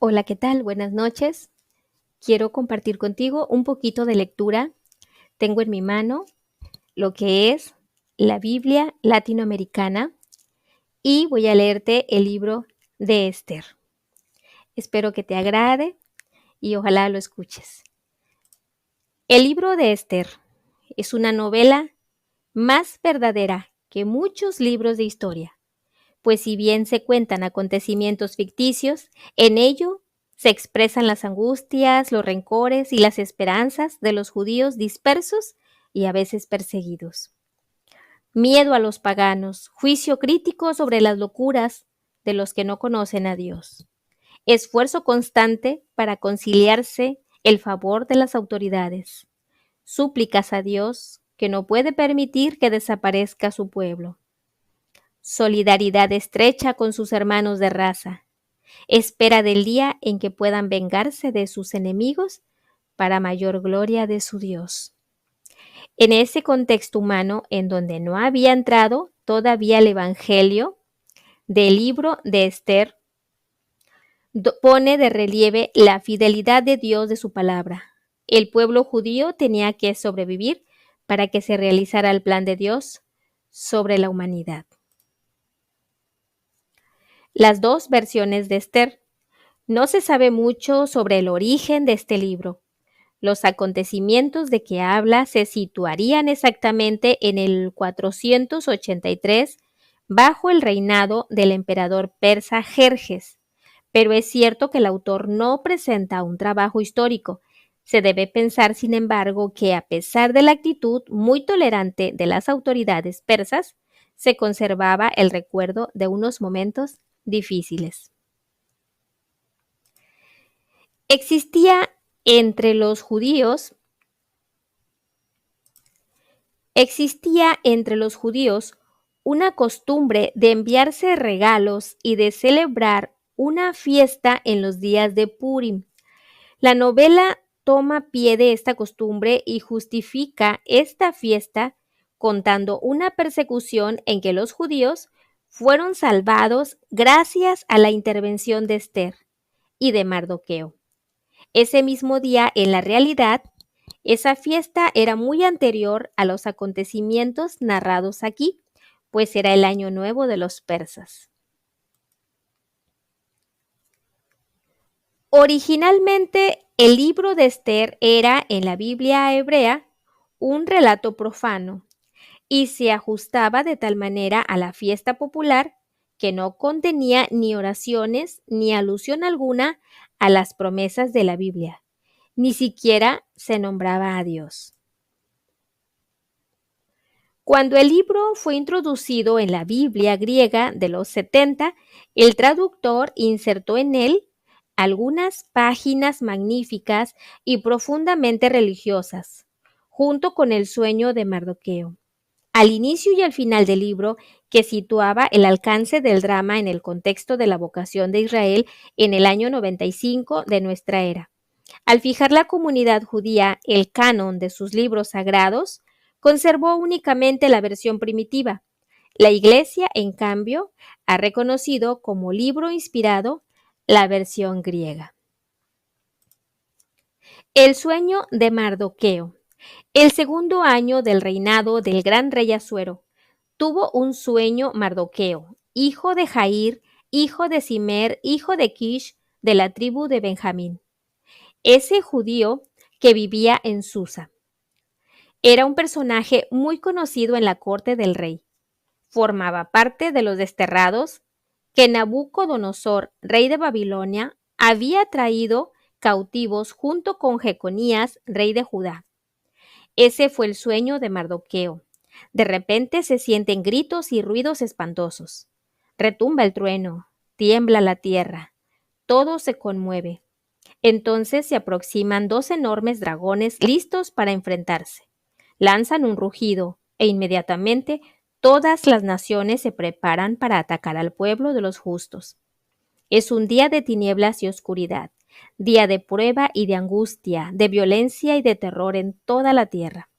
Hola, ¿qué tal? Buenas noches. Quiero compartir contigo un poquito de lectura. Tengo en mi mano lo que es la Biblia latinoamericana y voy a leerte el libro de Esther. Espero que te agrade y ojalá lo escuches. El libro de Esther es una novela más verdadera que muchos libros de historia, pues si bien se cuentan acontecimientos ficticios, en ello se expresan las angustias, los rencores y las esperanzas de los judíos dispersos y a veces perseguidos. Miedo a los paganos, juicio crítico sobre las locuras de los que no conocen a Dios. Esfuerzo constante para conciliarse el favor de las autoridades. Súplicas a Dios que no puede permitir que desaparezca su pueblo. Solidaridad estrecha con sus hermanos de raza. Espera del día en que puedan vengarse de sus enemigos para mayor gloria de su Dios. En ese contexto humano en donde no había entrado todavía el Evangelio del libro de Esther, pone de relieve la fidelidad de Dios de su palabra. El pueblo judío tenía que sobrevivir para que se realizara el plan de Dios sobre la humanidad. Las dos versiones de Esther. No se sabe mucho sobre el origen de este libro. Los acontecimientos de que habla se situarían exactamente en el 483 bajo el reinado del emperador persa Jerjes, pero es cierto que el autor no presenta un trabajo histórico. Se debe pensar, sin embargo, que a pesar de la actitud muy tolerante de las autoridades persas, se conservaba el recuerdo de unos momentos difíciles. Existía entre los judíos una costumbre de enviarse regalos y de celebrar una fiesta en los días de Purim. La novela toma pie de esta costumbre y justifica esta fiesta contando una persecución en que los judíos fueron salvados gracias a la intervención de Esther y de Mardoqueo. Ese mismo día, en la realidad, esa fiesta era muy anterior a los acontecimientos narrados aquí, pues era el año nuevo de los persas. Originalmente, el libro de Esther era, en la Biblia hebrea, un relato profano y se ajustaba de tal manera a la fiesta popular que no contenía ni oraciones ni alusión alguna a las promesas de la Biblia. Ni siquiera se nombraba a Dios. Cuando el libro fue introducido en la Biblia griega de los 70, el traductor insertó en él algunas páginas magníficas y profundamente religiosas, junto con el sueño de Mardoqueo. Al inicio y al final del libro, que situaba el alcance del drama en el contexto de la vocación de Israel en el año 95 de nuestra era. Al fijar la comunidad judía el canon de sus libros sagrados, conservó únicamente la versión primitiva. La Iglesia, en cambio, ha reconocido como libro inspirado la versión griega. El sueño de Mardoqueo. El segundo año del reinado del gran rey Asuero, tuvo un sueño Mardoqueo, hijo de Jair, hijo de Simer, hijo de Kish, de la tribu de Benjamín. Ese judío que vivía en Susa. Era un personaje muy conocido en la corte del rey. Formaba parte de los desterrados que Nabucodonosor, rey de Babilonia, había traído cautivos junto con Jeconías, rey de Judá. Ese fue el sueño de Mardoqueo. De repente se sienten gritos y ruidos espantosos. Retumba el trueno, tiembla la tierra, todo se conmueve. Entonces se aproximan dos enormes dragones listos para enfrentarse. Lanzan un rugido e inmediatamente todas las naciones se preparan para atacar al pueblo de los justos. Es un día de tinieblas y oscuridad, día de prueba y de angustia, de violencia y de terror en toda la tierra.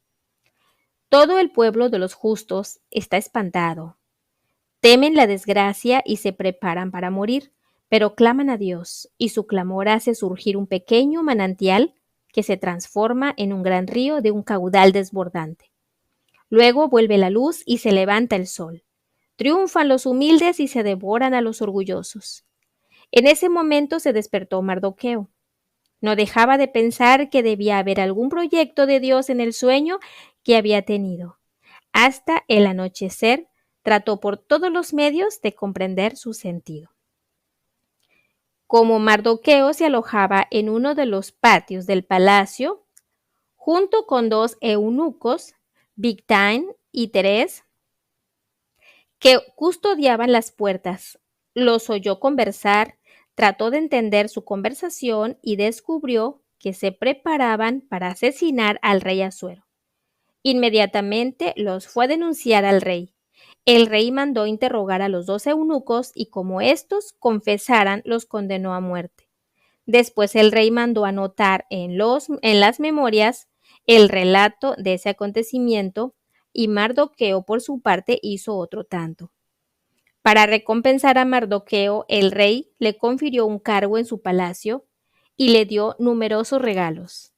Todo el pueblo de los justos está espantado. Temen la desgracia y se preparan para morir, pero claman a Dios, y su clamor hace surgir un pequeño manantial que se transforma en un gran río de un caudal desbordante. Luego vuelve la luz y se levanta el sol. Triunfan los humildes y se devoran a los orgullosos. En ese momento se despertó Mardoqueo. No dejaba de pensar que debía haber algún proyecto de Dios en el sueño que había tenido. Hasta el anochecer trató por todos los medios de comprender su sentido. Como Mardoqueo se alojaba en uno de los patios del palacio, junto con dos eunucos, Bigtán y Teres, que custodiaban las puertas, los oyó conversar, trató de entender su conversación y descubrió que se preparaban para asesinar al rey Asuero. Inmediatamente los fue a denunciar al rey. El rey mandó interrogar a los dos eunucos y como éstos confesaran, los condenó a muerte. Después el rey mandó anotar en las memorias el relato de ese acontecimiento y Mardoqueo por su parte hizo otro tanto. Para recompensar a Mardoqueo, el rey le confirió un cargo en su palacio y le dio numerosos regalos.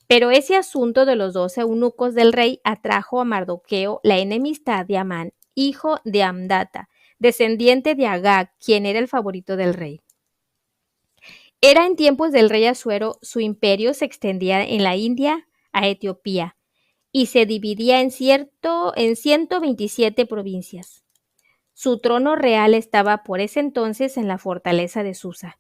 Pero ese asunto de los dos eunucos del rey atrajo a Mardoqueo la enemistad de Amán, hijo de Amdata, descendiente de Agag, quien era el favorito del rey. Era en tiempos del rey Asuero, su imperio se extendía en la India a Etiopía y se dividía en 127 provincias. Su trono real estaba por ese entonces en la fortaleza de Susa.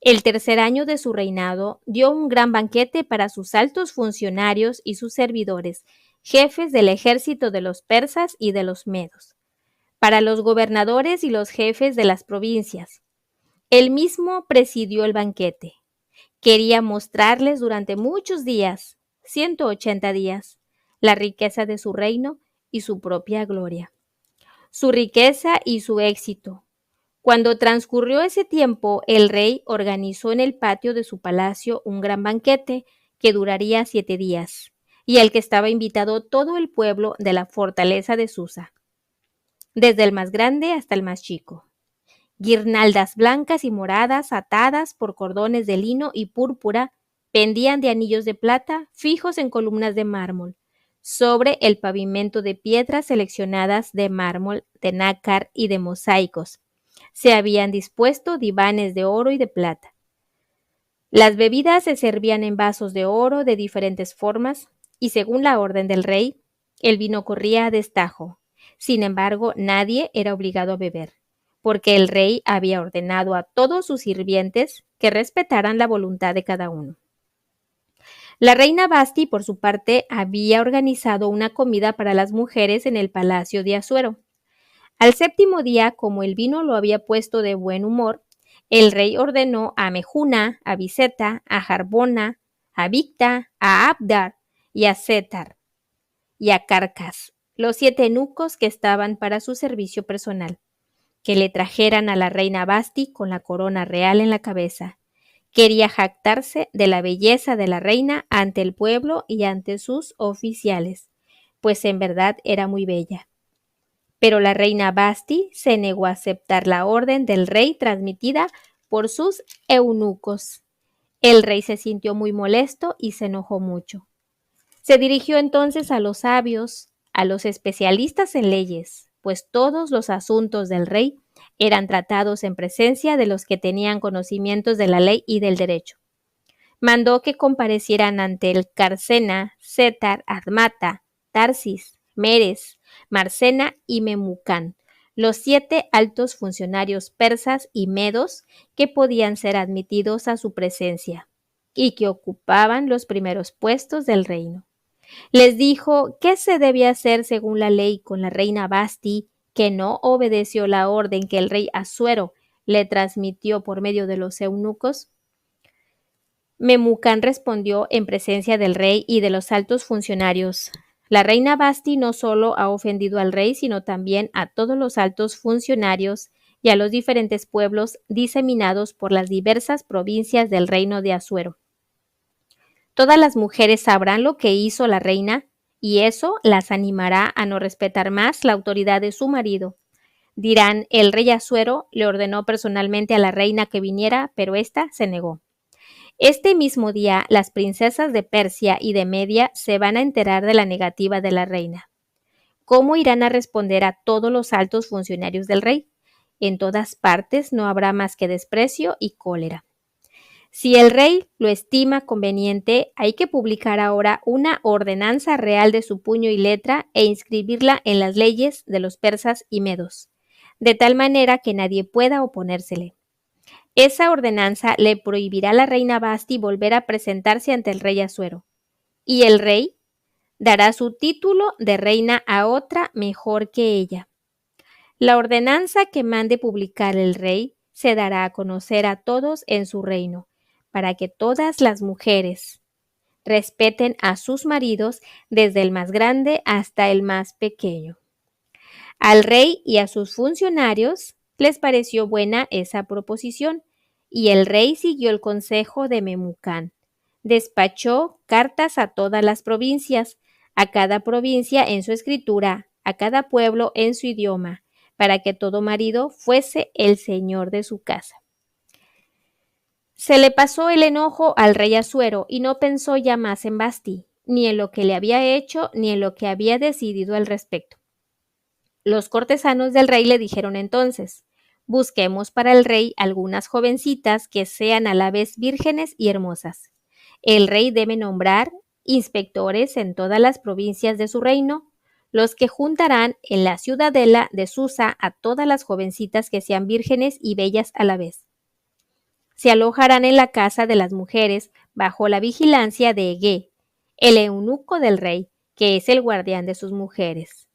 El tercer año de su reinado dio un gran banquete para sus altos funcionarios y sus servidores, jefes del ejército de los persas y de los medos, para los gobernadores y los jefes de las provincias. Él mismo presidió el banquete. Quería mostrarles durante muchos días, 180 días, la riqueza de su reino y su propia gloria. Su riqueza y su éxito. Cuando transcurrió ese tiempo, el rey organizó en el patio de su palacio un gran banquete que duraría 7 días, y al que estaba invitado todo el pueblo de la fortaleza de Susa, desde el más grande hasta el más chico. Guirnaldas blancas y moradas, atadas por cordones de lino y púrpura, pendían de anillos de plata fijos en columnas de mármol, sobre el pavimento de piedras seleccionadas de mármol, de nácar y de mosaicos. Se habían dispuesto divanes de oro y de plata. Las bebidas se servían en vasos de oro de diferentes formas, y según la orden del rey, el vino corría a destajo. Sin embargo, nadie era obligado a beber, porque el rey había ordenado a todos sus sirvientes que respetaran la voluntad de cada uno. La reina Basti, por su parte, había organizado una comida para las mujeres en el palacio de Asuero. Al séptimo día, como el vino lo había puesto de buen humor, el rey ordenó a Mejuna, a Biceta, a Jarbona, a Bicta, a Abdar y a Setar y a Carcas, los 7 eunucos que estaban para su servicio personal, que le trajeran a la reina Basti con la corona real en la cabeza. Quería jactarse de la belleza de la reina ante el pueblo y ante sus oficiales, pues en verdad era muy bella. Pero la reina Basti se negó a aceptar la orden del rey transmitida por sus eunucos. El rey se sintió muy molesto y se enojó mucho. Se dirigió entonces a los sabios, a los especialistas en leyes, pues todos los asuntos del rey eran tratados en presencia de los que tenían conocimientos de la ley y del derecho. Mandó que comparecieran ante él Carcena, Setar, Admata, Tarsis, Meres, Marcena y Memucán, los 7 altos funcionarios persas y medos que podían ser admitidos a su presencia y que ocupaban los primeros puestos del reino. Les dijo qué se debía hacer según la ley con la reina Basti, que no obedeció la orden que el rey Asuero le transmitió por medio de los eunucos. Memucán respondió en presencia del rey y de los altos funcionarios: la reina Basti no solo ha ofendido al rey, sino también a todos los altos funcionarios y a los diferentes pueblos diseminados por las diversas provincias del reino de Asuero. Todas las mujeres sabrán lo que hizo la reina, y eso las animará a no respetar más la autoridad de su marido. Dirán, el rey Asuero le ordenó personalmente a la reina que viniera, pero ésta se negó. Este mismo día, las princesas de Persia y de Media se van a enterar de la negativa de la reina. ¿Cómo irán a responder a todos los altos funcionarios del rey? En todas partes no habrá más que desprecio y cólera. Si el rey lo estima conveniente, hay que publicar ahora una ordenanza real de su puño y letra e inscribirla en las leyes de los persas y medos, de tal manera que nadie pueda oponérsele. Esa ordenanza le prohibirá a la reina Basti volver a presentarse ante el rey Asuero, y el rey dará su título de reina a otra mejor que ella. La ordenanza que mande publicar el rey se dará a conocer a todos en su reino, para que todas las mujeres respeten a sus maridos desde el más grande hasta el más pequeño. Al rey y a sus funcionarios les pareció buena esa proposición, y el rey siguió el consejo de Memucán. Despachó cartas a todas las provincias, a cada provincia en su escritura, a cada pueblo en su idioma, para que todo marido fuese el señor de su casa. Se le pasó el enojo al rey Asuero y no pensó ya más en Basti, ni en lo que le había hecho, ni en lo que había decidido al respecto. Los cortesanos del rey le dijeron entonces, busquemos para el rey algunas jovencitas que sean a la vez vírgenes y hermosas. El rey debe nombrar inspectores en todas las provincias de su reino, los que juntarán en la ciudadela de Susa a todas las jovencitas que sean vírgenes y bellas a la vez. Se alojarán en la casa de las mujeres bajo la vigilancia de Ege, el eunuco del rey, que es el guardián de sus mujeres.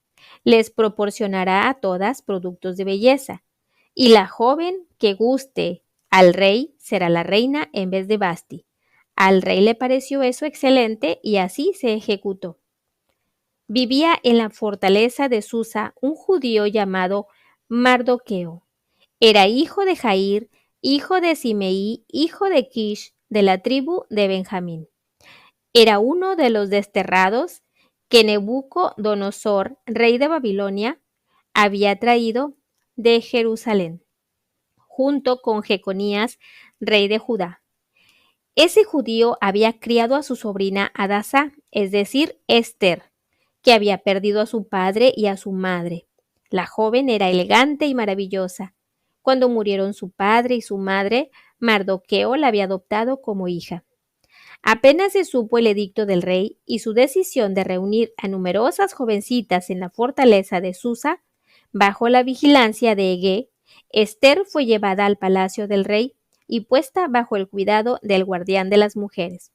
Les proporcionará a todas productos de belleza, y la joven que guste al rey será la reina en vez de Basti. Al rey le pareció eso excelente y así se ejecutó. Vivía en la fortaleza de Susa un judío llamado Mardoqueo. Era hijo de Jair, hijo de Simeí, hijo de Kish, de la tribu de Benjamín. Era uno de los desterrados que Nebucodonosor, rey de Babilonia, había traído de Jerusalén, junto con Jeconías, rey de Judá. Ese judío había criado a su sobrina Adasá, es decir, Esther, que había perdido a su padre y a su madre. La joven era elegante y maravillosa. Cuando murieron su padre y su madre, Mardoqueo la había adoptado como hija. Apenas se supo el edicto del rey y su decisión de reunir a numerosas jovencitas en la fortaleza de Susa, bajo la vigilancia de Ege, Esther fue llevada al palacio del rey y puesta bajo el cuidado del guardián de las mujeres.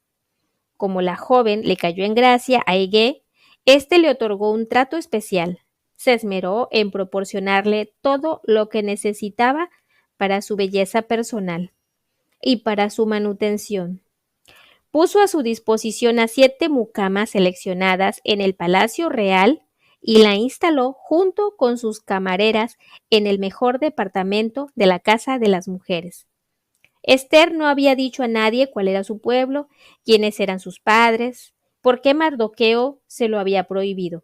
Como la joven le cayó en gracia a Ege, éste le otorgó un trato especial. Se esmeró en proporcionarle todo lo que necesitaba para su belleza personal y para su manutención. Puso a su disposición a 7 mucamas seleccionadas en el palacio real y la instaló junto con sus camareras en el mejor departamento de la casa de las mujeres. Esther no había dicho a nadie cuál era su pueblo, quiénes eran sus padres, por qué Mardoqueo se lo había prohibido.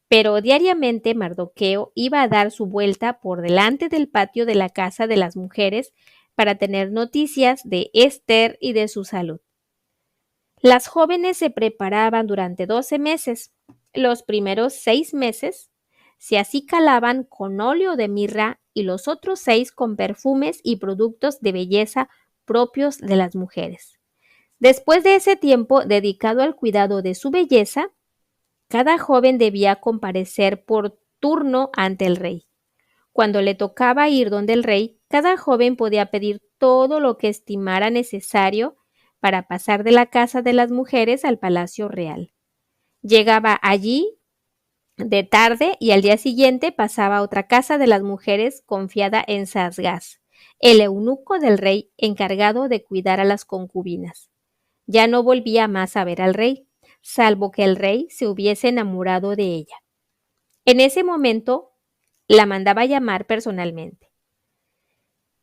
Pero diariamente Mardoqueo iba a dar su vuelta por delante del patio de la casa de las mujeres para tener noticias de Esther y de su salud. Las jóvenes se preparaban durante 12 meses. Los primeros 6 meses se acicalaban con óleo de mirra y los otros 6 con perfumes y productos de belleza propios de las mujeres. Después de ese tiempo dedicado al cuidado de su belleza, cada joven debía comparecer por turno ante el rey. Cuando le tocaba ir donde el rey, cada joven podía pedir todo lo que estimara necesario para pasar de la casa de las mujeres al palacio real. Llegaba allí de tarde y al día siguiente pasaba a otra casa de las mujeres confiada en Sasgás, el eunuco del rey encargado de cuidar a las concubinas. Ya no volvía más a ver al rey, salvo que el rey se hubiese enamorado de ella. En ese momento la mandaba llamar personalmente.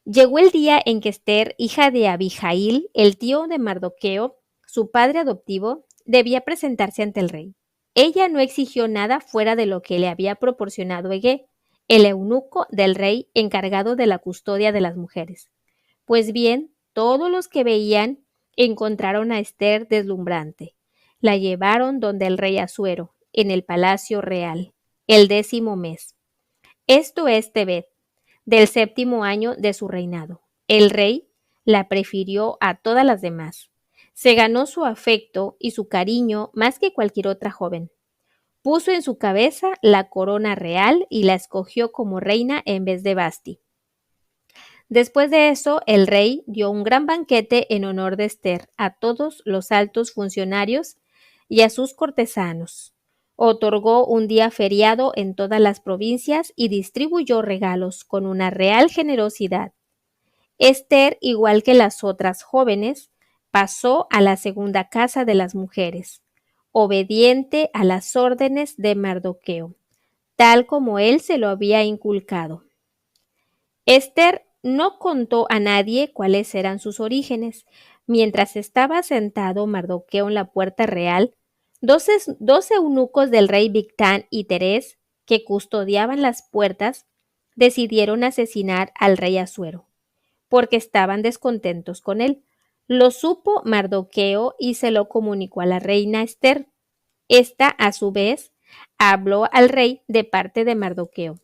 Llegó el día en que Esther, hija de Abijail, el tío de Mardoqueo, su padre adoptivo, debía presentarse ante el rey. Ella no exigió nada fuera de lo que le había proporcionado Ege, el eunuco del rey encargado de la custodia de las mujeres. Pues bien, todos los que veían encontraron a Esther deslumbrante. La llevaron donde el rey Asuero, en el palacio real, el 10º mes. Esto es Tebet, del 7º año de su reinado. El rey la prefirió a todas las demás. Se ganó su afecto y su cariño más que cualquier otra joven. Puso en su cabeza la corona real y la escogió como reina en vez de Basti. Después de eso, el rey dio un gran banquete en honor de Esther a todos los altos funcionarios y a sus cortesanos. Otorgó un día feriado en todas las provincias y distribuyó regalos con una real generosidad. Esther, igual que las otras jóvenes, pasó a la segunda casa de las mujeres, obediente a las órdenes de Mardoqueo, tal como él se lo había inculcado. Esther no contó a nadie cuáles eran sus orígenes. Mientras estaba sentado Mardoqueo en la puerta real, dos eunucos del rey Bigtán y Teres, que custodiaban las puertas, decidieron asesinar al rey Asuero, porque estaban descontentos con él. Lo supo Mardoqueo y se lo comunicó a la reina Esther. Esta, a su vez, habló al rey de parte de Mardoqueo.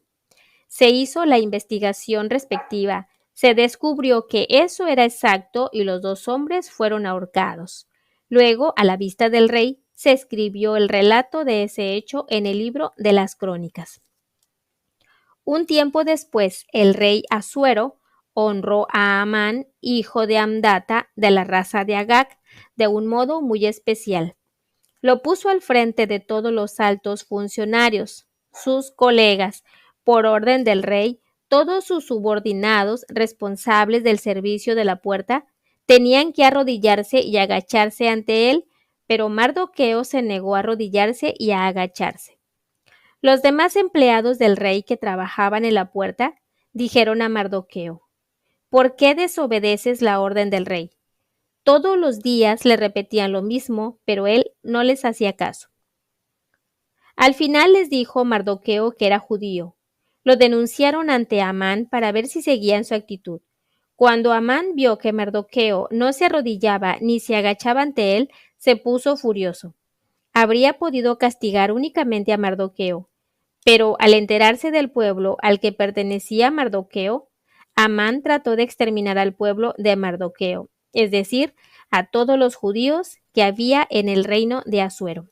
Se hizo la investigación respectiva. Se descubrió que eso era exacto y los dos hombres fueron ahorcados. Luego, a la vista del rey, se escribió el relato de ese hecho en el libro de las crónicas. Un tiempo después, el rey Asuero honró a Amán, hijo de Amdata, de la raza de Agag, de un modo muy especial. Lo puso al frente de todos los altos funcionarios, sus colegas, por orden del rey. Todos sus subordinados responsables del servicio de la puerta tenían que arrodillarse y agacharse ante él, pero Mardoqueo se negó a arrodillarse y a agacharse. Los demás empleados del rey que trabajaban en la puerta dijeron a Mardoqueo: ¿Por qué desobedeces la orden del rey? Todos los días le repetían lo mismo, pero él no les hacía caso. Al final les dijo Mardoqueo que era judío. Lo denunciaron ante Amán para ver si seguían su actitud. Cuando Amán vio que Mardoqueo no se arrodillaba ni se agachaba ante él, se puso furioso. Habría podido castigar únicamente a Mardoqueo, pero al enterarse del pueblo al que pertenecía Mardoqueo, Amán trató de exterminar al pueblo de Mardoqueo, es decir, a todos los judíos que había en el reino de Asuero.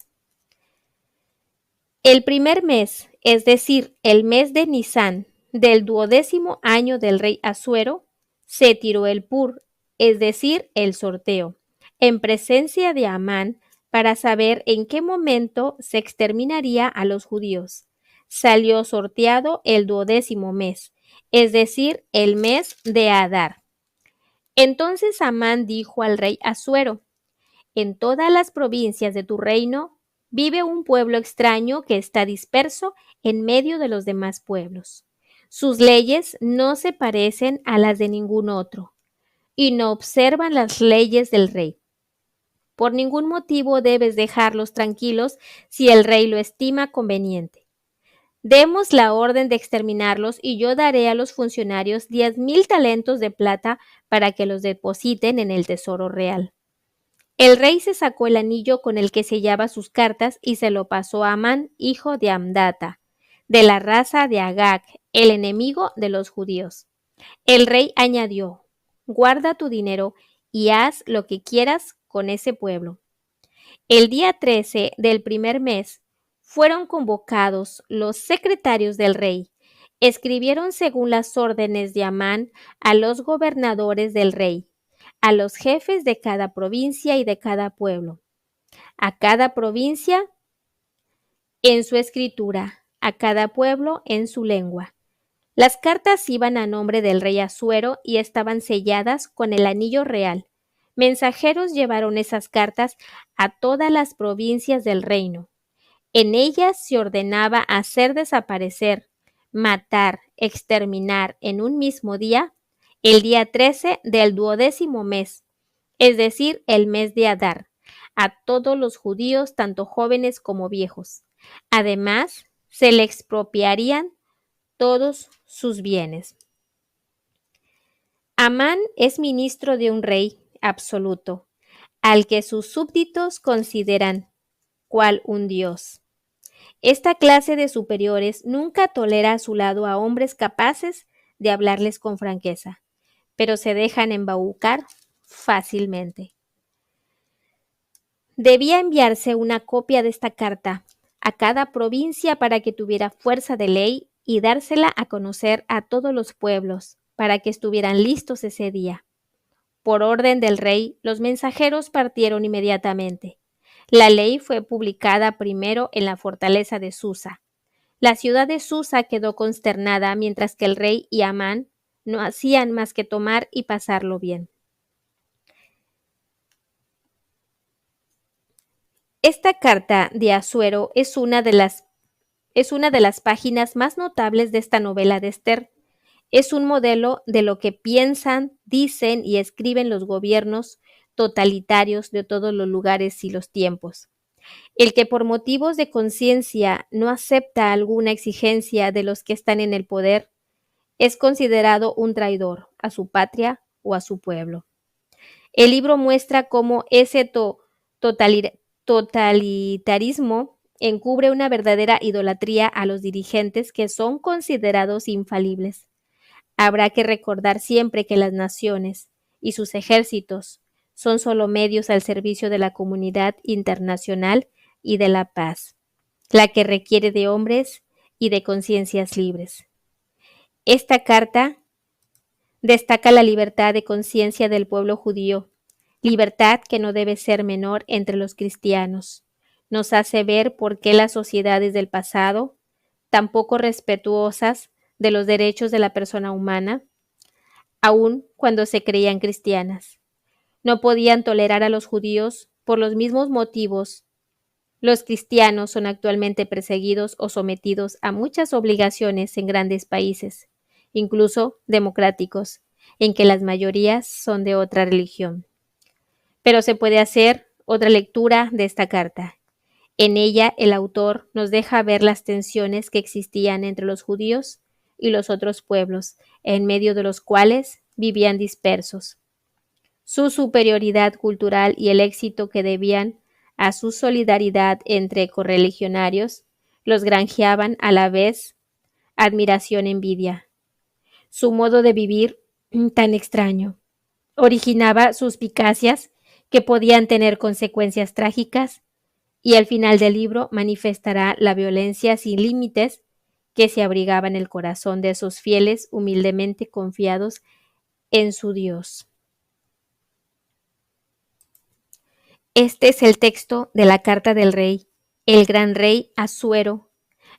El primer mes, es decir, el mes de Nisán, del 12º año del rey Asuero, se tiró el pur, es decir, el sorteo, en presencia de Amán para saber en qué momento se exterminaría a los judíos. Salió sorteado el 12º mes, es decir, el mes de Adar. Entonces Amán dijo al rey Asuero: En todas las provincias de tu reino vive un pueblo extraño que está disperso en medio de los demás pueblos. Sus leyes no se parecen a las de ningún otro y no observan las leyes del rey. Por ningún motivo debes dejarlos tranquilos si el rey lo estima conveniente. Demos la orden de exterminarlos y yo daré a los funcionarios 10,000 talentos de plata para que los depositen en el tesoro real. El rey se sacó el anillo con el que sellaba sus cartas y se lo pasó a Amán, hijo de Amdata, de la raza de Agag, el enemigo de los judíos. El rey añadió: Guarda tu dinero y haz lo que quieras con ese pueblo. El día 13 del primer mes fueron convocados los secretarios del rey. Escribieron según las órdenes de Amán a los gobernadores del rey, a los jefes de cada provincia y de cada pueblo, a cada provincia en su escritura, a cada pueblo en su lengua. Las cartas iban a nombre del rey Asuero y estaban selladas con el anillo real. Mensajeros llevaron esas cartas a todas las provincias del reino. En ellas se ordenaba hacer desaparecer, matar, exterminar en un mismo día, el día 13 del 12º mes, es decir, el mes de Adar, a todos los judíos, tanto jóvenes como viejos. Además, se le expropiarían todos sus bienes. Amán es ministro de un rey absoluto, al que sus súbditos consideran cual un dios. Esta clase de superiores nunca tolera a su lado a hombres capaces de hablarles con franqueza, pero se dejan embaucar fácilmente. Debía enviarse una copia de esta carta a cada provincia para que tuviera fuerza de ley y dársela a conocer a todos los pueblos para que estuvieran listos ese día. Por orden del rey, los mensajeros partieron inmediatamente. La ley fue publicada primero en la fortaleza de Susa. La ciudad de Susa quedó consternada mientras que el rey y Amán no hacían más que tomar y pasarlo bien. Esta carta de Asuero es una de las páginas más notables de esta novela de Esther. Es un modelo de lo que piensan, dicen y escriben los gobiernos totalitarios de todos los lugares y los tiempos. El que por motivos de conciencia no acepta alguna exigencia de los que están en el poder es considerado un traidor a su patria o a su pueblo. El libro muestra cómo ese totalitarismo encubre una verdadera idolatría a los dirigentes que son considerados infalibles. Habrá que recordar siempre que las naciones y sus ejércitos son solo medios al servicio de la comunidad internacional y de la paz, la que requiere de hombres y de conciencias libres. Esta carta destaca la libertad de conciencia del pueblo judío, libertad que no debe ser menor entre los cristianos. Nos hace ver por qué las sociedades del pasado, tan poco respetuosas de los derechos de la persona humana, aun cuando se creían cristianas, no podían tolerar a los judíos por los mismos motivos. Los cristianos son actualmente perseguidos o sometidos a muchas obligaciones en grandes países, incluso democráticos, en que las mayorías son de otra religión. Pero se puede hacer otra lectura de esta carta. En ella el autor nos deja ver las tensiones que existían entre los judíos y los otros pueblos, en medio de los cuales vivían dispersos. Su superioridad cultural y el éxito que debían a su solidaridad entre correligionarios los granjeaban a la vez admiración y envidia. Su modo de vivir, tan extraño, originaba suspicacias que podían tener consecuencias trágicas y al final del libro manifestará la violencia sin límites que se abrigaba en el corazón de esos fieles humildemente confiados en su Dios. Este es el texto de la carta del rey, el gran rey Asuero,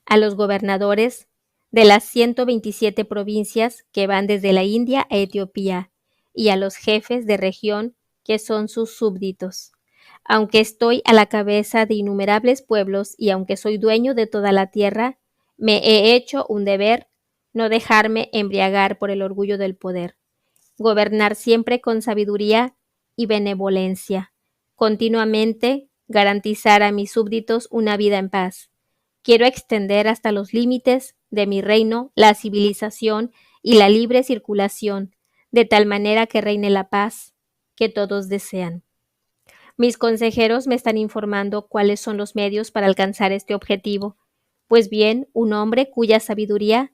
a los gobernadores de las 127 provincias que van desde la India a Etiopía y a los jefes de región que son sus súbditos. Aunque estoy a la cabeza de innumerables pueblos y aunque soy dueño de toda la tierra, me he hecho un deber no dejarme embriagar por el orgullo del poder, gobernar siempre con sabiduría y benevolencia, continuamente garantizar a mis súbditos una vida en paz. Quiero extender hasta los límites de mi reino la civilización y la libre circulación, de tal manera que reine la paz que todos desean. Mis consejeros me están informando cuáles son los medios para alcanzar este objetivo. Pues bien, un hombre cuya sabiduría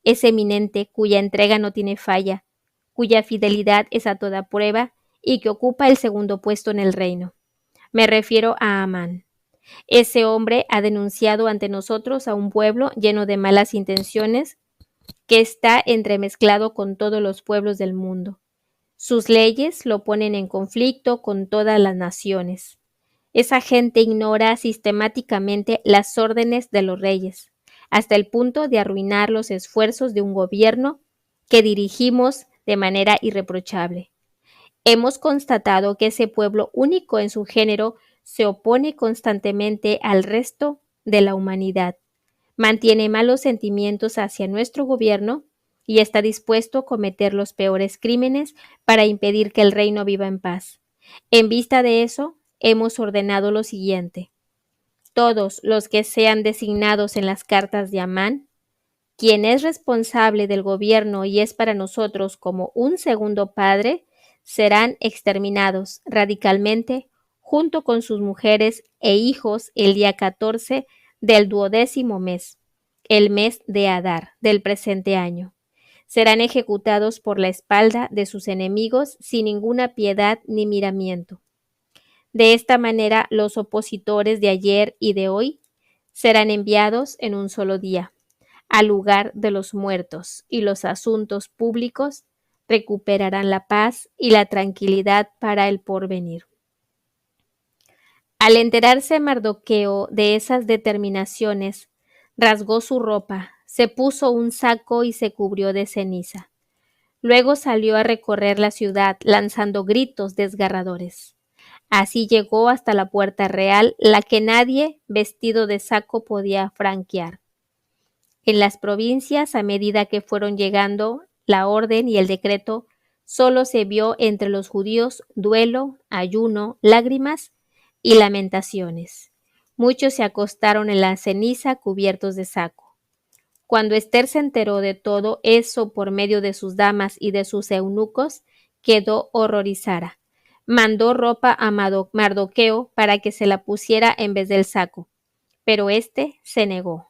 es eminente, cuya entrega no tiene falla, cuya fidelidad es a toda prueba y que ocupa el segundo puesto en el reino. Me refiero a Amán. Ese hombre ha denunciado ante nosotros a un pueblo lleno de malas intenciones que está entremezclado con todos los pueblos del mundo. Sus leyes lo ponen en conflicto con todas las naciones. Esa gente ignora sistemáticamente las órdenes de los reyes, hasta el punto de arruinar los esfuerzos de un gobierno que dirigimos de manera irreprochable. Hemos constatado que ese pueblo único en su género se opone constantemente al resto de la humanidad, mantiene malos sentimientos hacia nuestro gobierno y está dispuesto a cometer los peores crímenes para impedir que el reino viva en paz. En vista de eso, hemos ordenado lo siguiente. Todos los que sean designados en las cartas de Amán quien es responsable del gobierno y es para nosotros como un segundo padre, serán exterminados radicalmente junto con sus mujeres e hijos el día 14 del 12º mes, el mes de Adar del presente año. Serán ejecutados por la espalda de sus enemigos sin ninguna piedad ni miramiento. De esta manera, los opositores de ayer y de hoy serán enviados en un solo día al lugar de los muertos, y los asuntos públicos recuperarán la paz y la tranquilidad para el porvenir. Al enterarse Mardoqueo de esas determinaciones, rasgó su ropa, se puso un saco y se cubrió de ceniza. Luego salió a recorrer la ciudad lanzando gritos desgarradores. Así llegó hasta la puerta real, la que nadie vestido de saco podía franquear. En las provincias, a medida que fueron llegando la orden y el decreto, solo se vio entre los judíos duelo, ayuno, lágrimas y lamentaciones. Muchos se acostaron en la ceniza cubiertos de saco. Cuando Esther se enteró de todo eso por medio de sus damas y de sus eunucos, quedó horrorizada. Mandó ropa a Mardoqueo para que se la pusiera en vez del saco, pero éste se negó.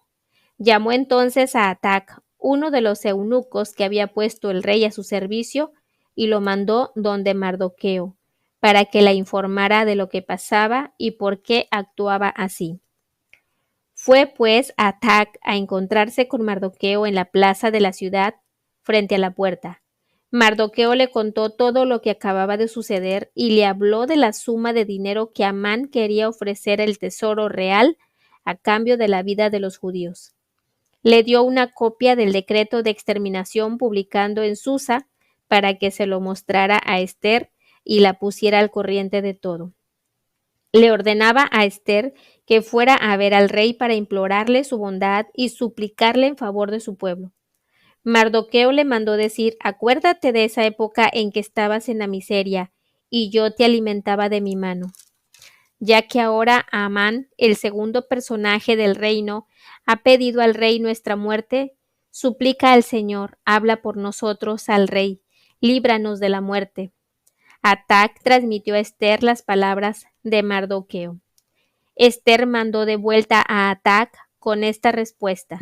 Llamó entonces a Atac, uno de los eunucos que había puesto el rey a su servicio, y lo mandó donde Mardoqueo, para que la informara de lo que pasaba y por qué actuaba así. Fue pues Atac a encontrarse con Mardoqueo en la plaza de la ciudad, frente a la puerta. Mardoqueo le contó todo lo que acababa de suceder y le habló de la suma de dinero que Amán quería ofrecer el tesoro real a cambio de la vida de los judíos. Le dio una copia del decreto de exterminación publicando en Susa para que se lo mostrara a Esther y la pusiera al corriente de todo. Le ordenaba a Esther que fuera a ver al rey para implorarle su bondad y suplicarle en favor de su pueblo. Mardoqueo le mandó decir: acuérdate de esa época en que estabas en la miseria y yo te alimentaba de mi mano. Ya que ahora Amán, el segundo personaje del reino, ha pedido al rey nuestra muerte, suplica al Señor, habla por nosotros al rey, líbranos de la muerte. Atac transmitió a Esther las palabras de Mardoqueo. Esther mandó de vuelta a Atac con esta respuesta: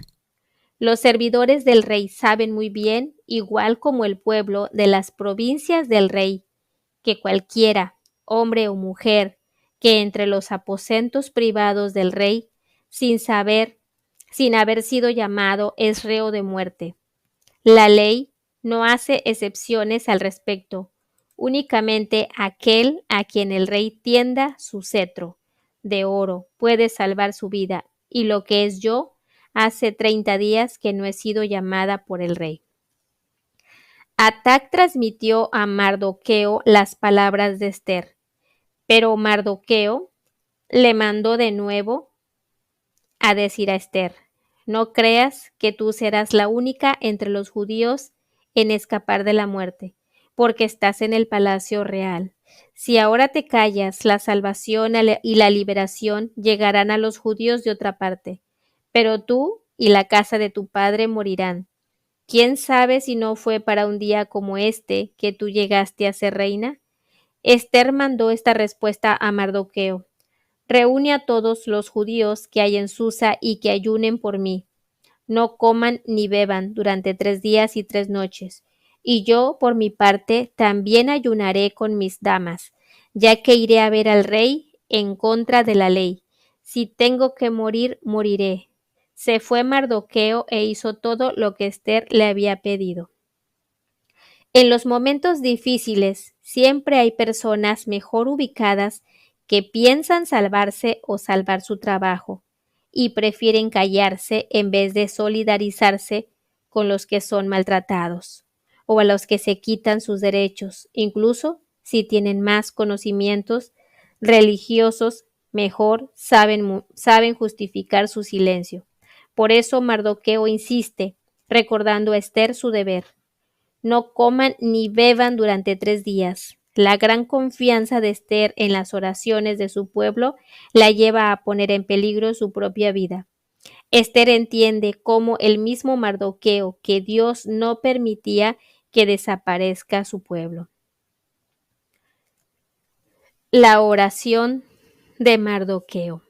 los servidores del rey saben muy bien, igual como el pueblo de las provincias del rey, que cualquiera, hombre o mujer, que entre los aposentos privados del rey, sin haber sido llamado, es reo de muerte. La ley no hace excepciones al respecto, únicamente aquel a quien el rey tienda su cetro de oro puede salvar su vida, y lo que es yo, hace 30 días que no he sido llamada por el rey. Atac transmitió a Mardoqueo las palabras de Esther, pero Mardoqueo le mandó de nuevo a decir a Esther: no creas que tú serás la única entre los judíos en escapar de la muerte, porque estás en el palacio real. Si ahora te callas, la salvación y la liberación llegarán a los judíos de otra parte, pero tú y la casa de tu padre morirán. ¿Quién sabe si no fue para un día como este que tú llegaste a ser reina? Esther mandó esta respuesta a Mardoqueo: reúne a todos los judíos que hay en Susa y que ayunen por mí. No coman ni beban durante 3 días y 3 noches. Y yo, por mi parte, también ayunaré con mis damas, ya que iré a ver al rey en contra de la ley. Si tengo que morir, moriré. Se fue Mardoqueo e hizo todo lo que Esther le había pedido. En los momentos difíciles siempre hay personas mejor ubicadas que piensan salvarse o salvar su trabajo y prefieren callarse en vez de solidarizarse con los que son maltratados o a los que se quitan sus derechos, incluso si tienen más conocimientos religiosos, mejor saben justificar su silencio. Por eso Mardoqueo insiste, recordando a Esther su deber. No coman ni beban durante 3 días. La gran confianza de Esther en las oraciones de su pueblo la lleva a poner en peligro su propia vida. Esther entiende cómo el mismo Mardoqueo que Dios no permitía que desaparezca su pueblo. La oración de Mardoqueo.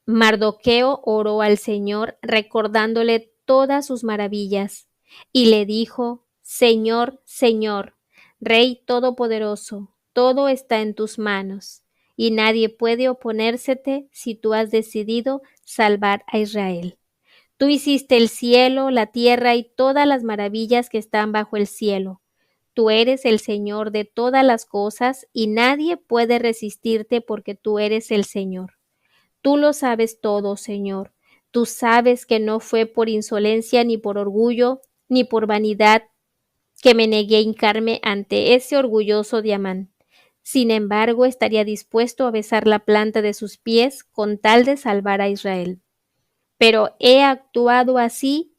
Mardoqueo oró al Señor recordándole todas sus maravillas y le dijo: Señor, Señor, Rey Todopoderoso, todo está en tus manos y nadie puede oponérsete si tú has decidido salvar a Israel. Tú hiciste el cielo, la tierra y todas las maravillas que están bajo el cielo. Tú eres el Señor de todas las cosas y nadie puede resistirte porque tú eres el Señor. Tú lo sabes todo, Señor. Tú sabes que no fue por insolencia ni por orgullo ni por vanidad que me negué a hincarme ante ese orgulloso Diamán. Sin embargo, estaría dispuesto a besar la planta de sus pies con tal de salvar a Israel. Pero he actuado así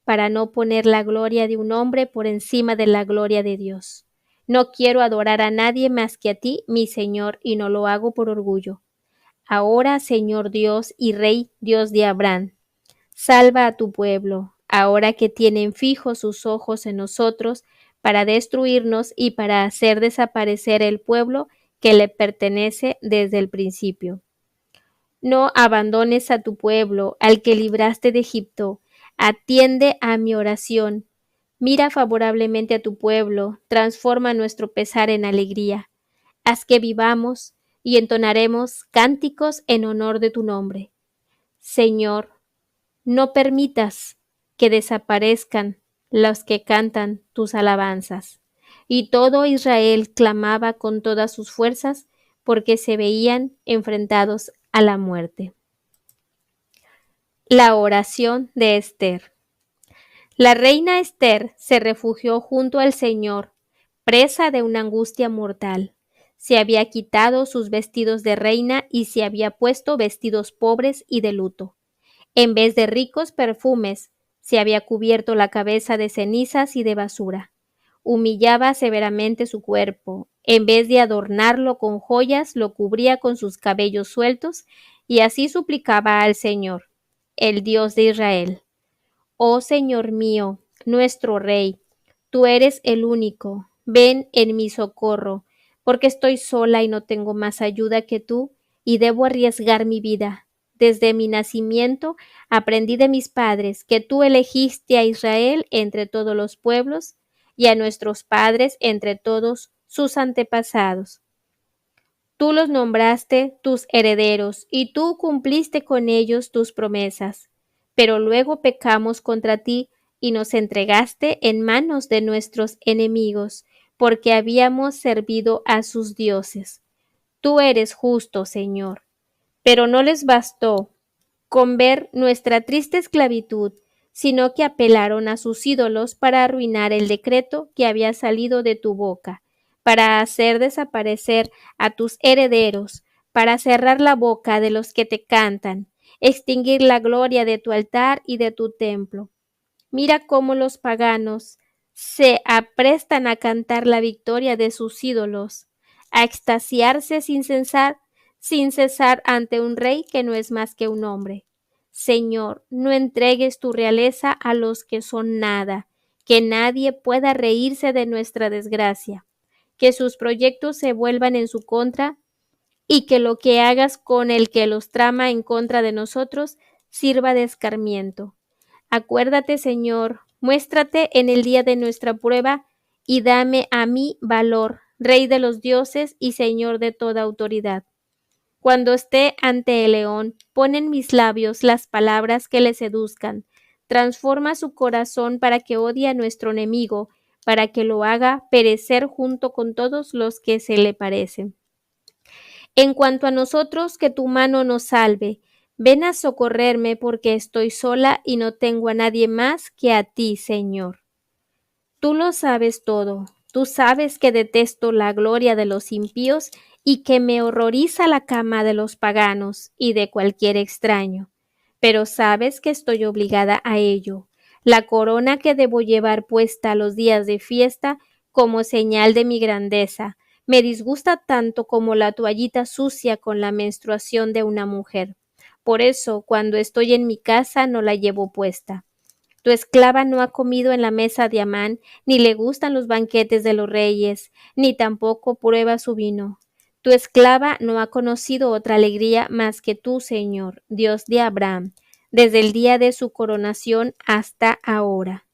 para no poner la gloria de un hombre por encima de la gloria de Dios. No quiero adorar a nadie más que a ti, mi Señor, y no lo hago por orgullo. Ahora, Señor Dios y Rey, Dios de Abraham, salva a tu pueblo, ahora que tienen fijos sus ojos en nosotros para destruirnos y para hacer desaparecer el pueblo que le pertenece desde el principio. No abandones a tu pueblo, al que libraste de Egipto. Atiende a mi oración. Mira favorablemente a tu pueblo, transforma nuestro pesar en alegría. Haz que vivamos y entonaremos cánticos en honor de tu nombre. Señor, no permitas que desaparezcan los que cantan tus alabanzas. Y todo Israel clamaba con todas sus fuerzas porque se veían enfrentados a la muerte. La oración de Esther. La reina Esther se refugió junto al Señor, presa de una angustia mortal. Se había quitado sus vestidos de reina y se había puesto vestidos pobres y de luto. En vez de ricos perfumes, se había cubierto la cabeza de cenizas y de basura. Humillaba severamente su cuerpo. En vez de adornarlo con joyas, lo cubría con sus cabellos sueltos y así suplicaba al Señor, el Dios de Israel. Oh Señor mío, nuestro Rey, tú eres el único. Ven en mi socorro, porque estoy sola y no tengo más ayuda que tú, y debo arriesgar mi vida. Desde mi nacimiento aprendí de mis padres que tú elegiste a Israel entre todos los pueblos y a nuestros padres entre todos sus antepasados. Tú los nombraste tus herederos y tú cumpliste con ellos tus promesas. Pero luego pecamos contra ti y nos entregaste en manos de nuestros enemigos, porque habíamos servido a sus dioses. Tú eres justo, Señor. Pero no les bastó con ver nuestra triste esclavitud, sino que apelaron a sus ídolos para arruinar el decreto que había salido de tu boca, para hacer desaparecer a tus herederos, para cerrar la boca de los que te cantan, extinguir la gloria de tu altar y de tu templo. Mira cómo los paganos se aprestan a cantar la victoria de sus ídolos, a extasiarse sin cesar ante un rey que no es más que un hombre. Señor, no entregues tu realeza a los que son nada, que nadie pueda reírse de nuestra desgracia, que sus proyectos se vuelvan en su contra y que lo que hagas con el que los trama en contra de nosotros sirva de escarmiento. Acuérdate, Señor, muéstrate en el día de nuestra prueba y dame a mí valor, Rey de los dioses y Señor de toda autoridad. Cuando esté ante el león, pon en mis labios las palabras que le seduzcan. Transforma su corazón para que odie a nuestro enemigo, para que lo haga perecer junto con todos los que se le parecen. En cuanto a nosotros, que tu mano nos salve. Ven a socorrerme porque estoy sola y no tengo a nadie más que a ti, Señor. Tú lo sabes todo. Tú sabes que detesto la gloria de los impíos y que me horroriza la cama de los paganos y de cualquier extraño. Pero sabes que estoy obligada a ello. La corona que debo llevar puesta los días de fiesta como señal de mi grandeza me disgusta tanto como la toallita sucia con la menstruación de una mujer, Por eso, cuando estoy en mi casa, no la llevo puesta. Tu esclava no ha comido en la mesa de Amán, ni le gustan los banquetes de los reyes, ni tampoco prueba su vino. Tu esclava no ha conocido otra alegría más que tú, Señor, Dios de Abraham, desde el día de su coronación hasta ahora.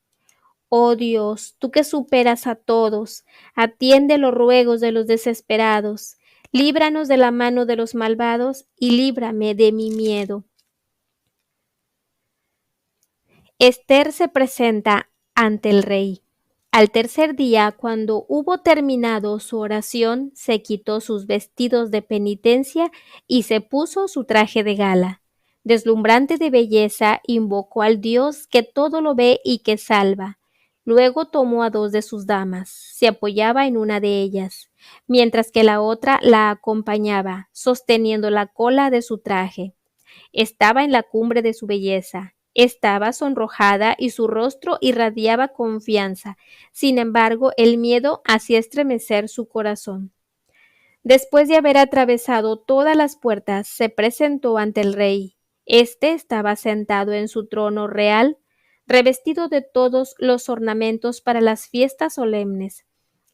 Oh Dios, tú que superas a todos, atiende los ruegos de los desesperados, líbranos de la mano de los malvados y líbrame de mi miedo. Ester se presenta ante el rey. Al tercer día, cuando hubo terminado su oración, se quitó sus vestidos de penitencia y se puso su traje de gala. Deslumbrante de belleza, invocó al Dios que todo lo ve y que salva. Luego tomó a dos de sus damas, se apoyaba en una de ellas, mientras que la otra la acompañaba, sosteniendo la cola de su traje. Estaba en la cumbre de su belleza. Estaba sonrojada y su rostro irradiaba confianza. Sin embargo, el miedo hacía estremecer su corazón. Después de haber atravesado todas las puertas, se presentó ante el rey. Este estaba sentado en su trono real, revestido de todos los ornamentos para las fiestas solemnes.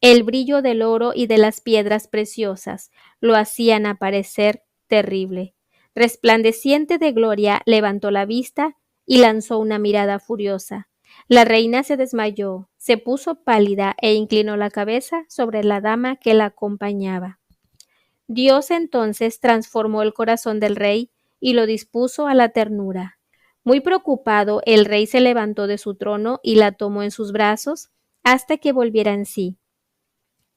El brillo del oro y de las piedras preciosas lo hacían aparecer terrible. Resplandeciente de gloria, levantó la vista y lanzó una mirada furiosa. La reina se desmayó, se puso pálida e inclinó la cabeza sobre la dama que la acompañaba. Dios entonces transformó el corazón del rey y lo dispuso a la ternura. Muy preocupado, el rey se levantó de su trono y la tomó en sus brazos hasta que volviera en sí.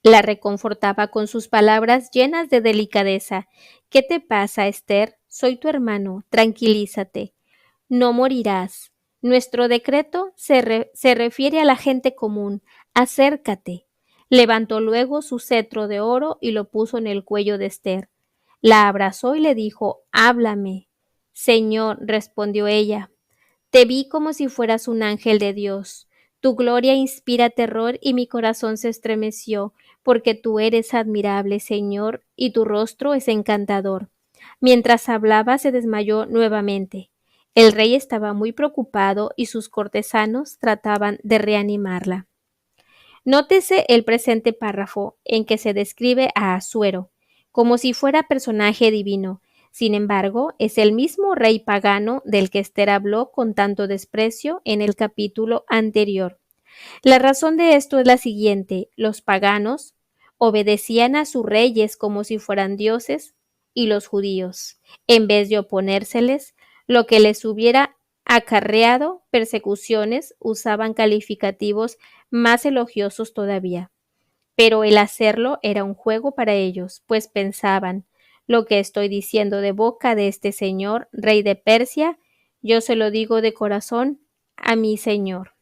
La reconfortaba con sus palabras llenas de delicadeza. ¿Qué te pasa, Ester? Soy tu hermano, tranquilízate. No morirás. Nuestro decreto se refiere a la gente común. Acércate. Levantó luego su cetro de oro y lo puso en el cuello de Ester. La abrazó y le dijo, háblame. Señor, respondió ella, te vi como si fueras un ángel de Dios. Tu gloria inspira terror y mi corazón se estremeció, porque tú eres admirable, Señor, y tu rostro es encantador. Mientras hablaba se desmayó nuevamente. El rey estaba muy preocupado y sus cortesanos trataban de reanimarla. Nótese el presente párrafo en que se describe a Asuero, como si fuera personaje divino. Sin embargo, es el mismo rey pagano del que Ester habló con tanto desprecio en el capítulo anterior. La razón de esto es la siguiente: los paganos obedecían a sus reyes como si fueran dioses, y los judíos, en vez de oponérseles, lo que les hubiera acarreado persecuciones, usaban calificativos más elogiosos todavía. Pero el hacerlo era un juego para ellos, pues pensaban, lo que estoy diciendo de boca de este señor, rey de Persia, yo se lo digo de corazón a mi señor.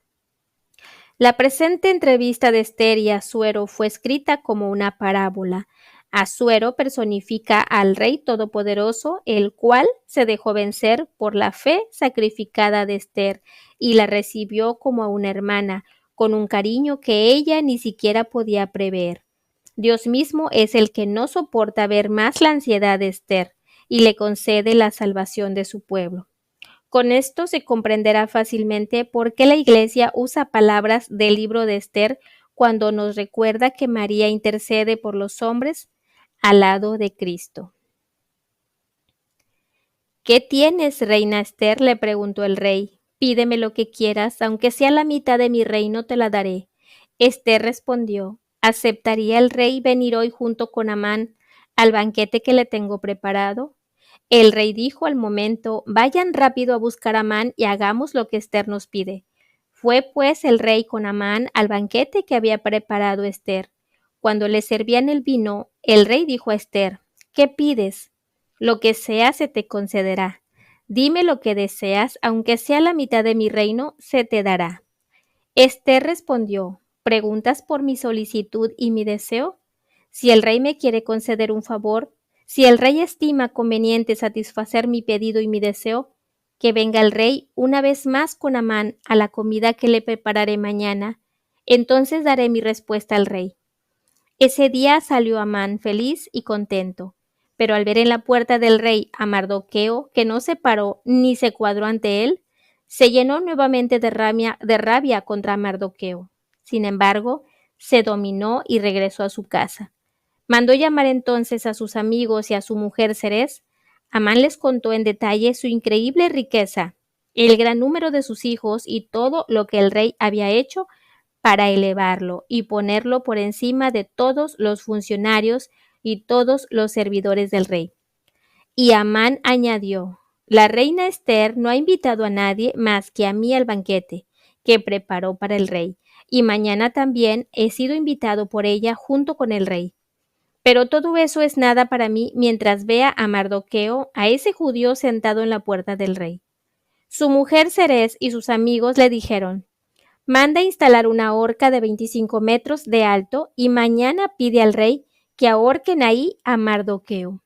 La presente entrevista de Ester y Asuero fue escrita como una parábola. Asuero personifica al Rey Todopoderoso, el cual se dejó vencer por la fe sacrificada de Ester y la recibió como a una hermana, con un cariño que ella ni siquiera podía prever. Dios mismo es el que no soporta ver más la ansiedad de Ester y le concede la salvación de su pueblo. Con esto se comprenderá fácilmente por qué la Iglesia usa palabras del libro de Ester cuando nos recuerda que María intercede por los hombres al lado de Cristo. ¿Qué tienes, reina Ester?, le preguntó el rey. Pídeme lo que quieras, aunque sea la mitad de mi reino te la daré. Ester respondió, ¿aceptaría el rey venir hoy junto con Amán al banquete que le tengo preparado? El rey dijo al momento, vayan rápido a buscar a Amán y hagamos lo que Ester nos pide. Fue pues el rey con Amán al banquete que había preparado Ester. Cuando le servían el vino, el rey dijo a Ester, ¿qué pides? Lo que sea se te concederá. Dime lo que deseas, aunque sea la mitad de mi reino, se te dará. Ester respondió, ¿preguntas por mi solicitud y mi deseo? Si el rey me quiere conceder un favor, si el rey estima conveniente satisfacer mi pedido y mi deseo, que venga el rey una vez más con Amán a la comida que le prepararé mañana, entonces daré mi respuesta al rey. Ese día salió Amán feliz y contento. Pero al ver en la puerta del rey a Mardoqueo, que no se paró ni se cuadró ante él, se llenó nuevamente de rabia contra Mardoqueo. Sin embargo, se dominó y regresó a su casa. Mandó llamar entonces a sus amigos y a su mujer Zeres. Amán les contó en detalle su increíble riqueza, el gran número de sus hijos y todo lo que el rey había hecho para elevarlo y ponerlo por encima de todos los funcionarios y todos los servidores del rey. Y Amán añadió: la reina Esther no ha invitado a nadie más que a mí al banquete que preparó para el rey, y mañana también he sido invitado por ella junto con el rey. Pero todo eso es nada para mí mientras vea a Mardoqueo, a ese judío sentado en la puerta del rey. Su mujer Zeres y sus amigos le dijeron: manda instalar una horca de 25 metros de alto y mañana pide al rey que ahorquen ahí a Mardoqueo.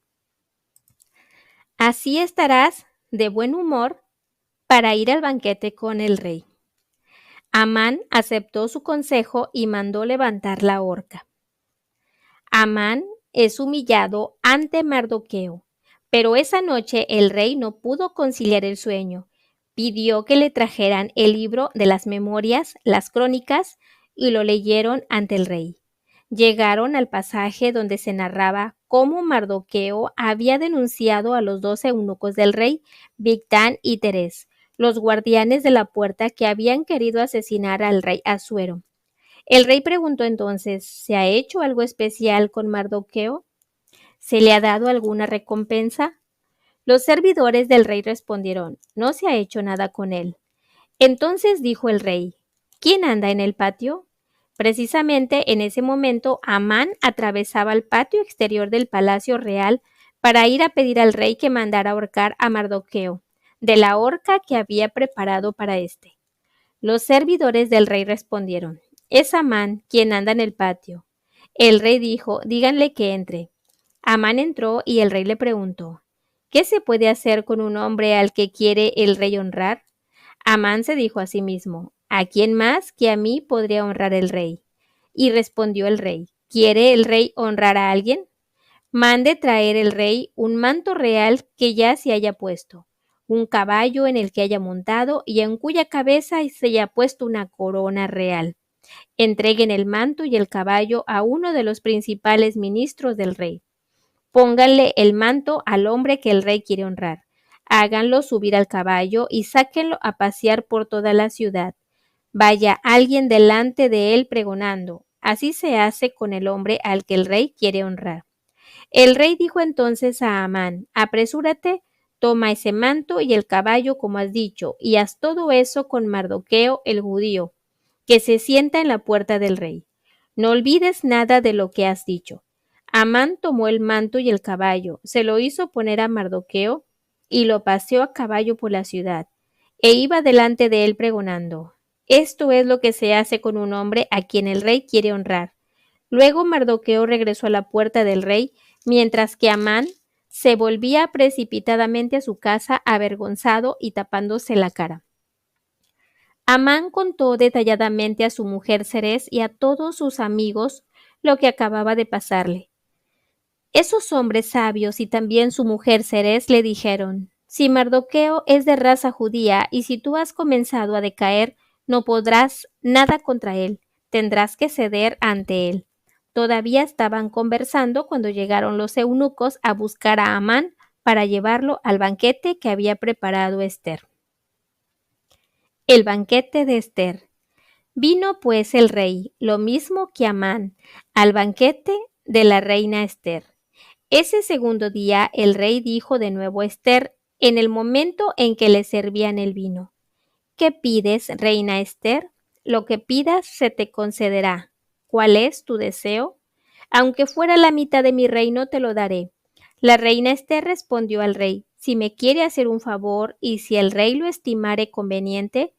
Así estarás de buen humor para ir al banquete con el rey. Amán aceptó su consejo y mandó levantar la horca. Amán es humillado ante Mardoqueo, pero esa noche el rey no pudo conciliar el sueño. Pidió que le trajeran el libro de las memorias, las crónicas, y lo leyeron ante el rey. Llegaron al pasaje donde se narraba cómo Mardoqueo había denunciado a los 12 eunucos del rey, Bigtán y Teres, los guardianes de la puerta que habían querido asesinar al rey Asuero. El rey preguntó entonces: ¿se ha hecho algo especial con Mardoqueo? ¿Se le ha dado alguna recompensa? Los servidores del rey respondieron: no se ha hecho nada con él. Entonces dijo el rey: ¿quién anda en el patio? Precisamente en ese momento Amán atravesaba el patio exterior del palacio real para ir a pedir al rey que mandara ahorcar a Mardoqueo, de la horca que había preparado para éste. Los servidores del rey respondieron: es Amán quien anda en el patio. El rey dijo: díganle que entre. Amán entró y el rey le preguntó: ¿qué se puede hacer con un hombre al que quiere el rey honrar? Amán se dijo a sí mismo: ¿a quién más que a mí podría honrar el rey? Y respondió el rey: ¿quiere el rey honrar a alguien? Mande traer el rey un manto real que ya se haya puesto, un caballo en el que haya montado y en cuya cabeza se haya puesto una corona real. Entreguen el manto y el caballo a uno de los principales ministros del rey. Pónganle el manto al hombre que el rey quiere honrar. Háganlo subir al caballo y sáquenlo a pasear por toda la ciudad. Vaya alguien delante de él pregonando: así se hace con el hombre al que el rey quiere honrar. El rey dijo entonces a Amán: apresúrate, toma ese manto y el caballo como has dicho, y haz todo eso con Mardoqueo el judío, que se sienta en la puerta del rey. No olvides nada de lo que has dicho. Amán tomó el manto y el caballo, se lo hizo poner a Mardoqueo y lo paseó a caballo por la ciudad, e iba delante de él pregonando: esto es lo que se hace con un hombre a quien el rey quiere honrar. Luego Mardoqueo regresó a la puerta del rey, mientras que Amán se volvía precipitadamente a su casa avergonzado y tapándose la cara. Amán contó detalladamente a su mujer Zeres y a todos sus amigos lo que acababa de pasarle. Esos hombres sabios y también su mujer Zeres le dijeron: si Mardoqueo es de raza judía y si tú has comenzado a decaer, no podrás nada contra él, tendrás que ceder ante él. Todavía estaban conversando cuando llegaron los eunucos a buscar a Amán para llevarlo al banquete que había preparado Esther. El banquete de Esther. Vino pues el rey, lo mismo que Amán, al banquete de la reina Esther. Ese segundo día el rey dijo de nuevo a Esther, en el momento en que le servían el vino: ¿qué pides, reina Esther? Lo que pidas se te concederá. ¿Cuál es tu deseo? Aunque fuera la mitad de mi reino, te lo daré. La reina Esther respondió al rey: si me quiere hacer un favor y si el rey lo estimare conveniente,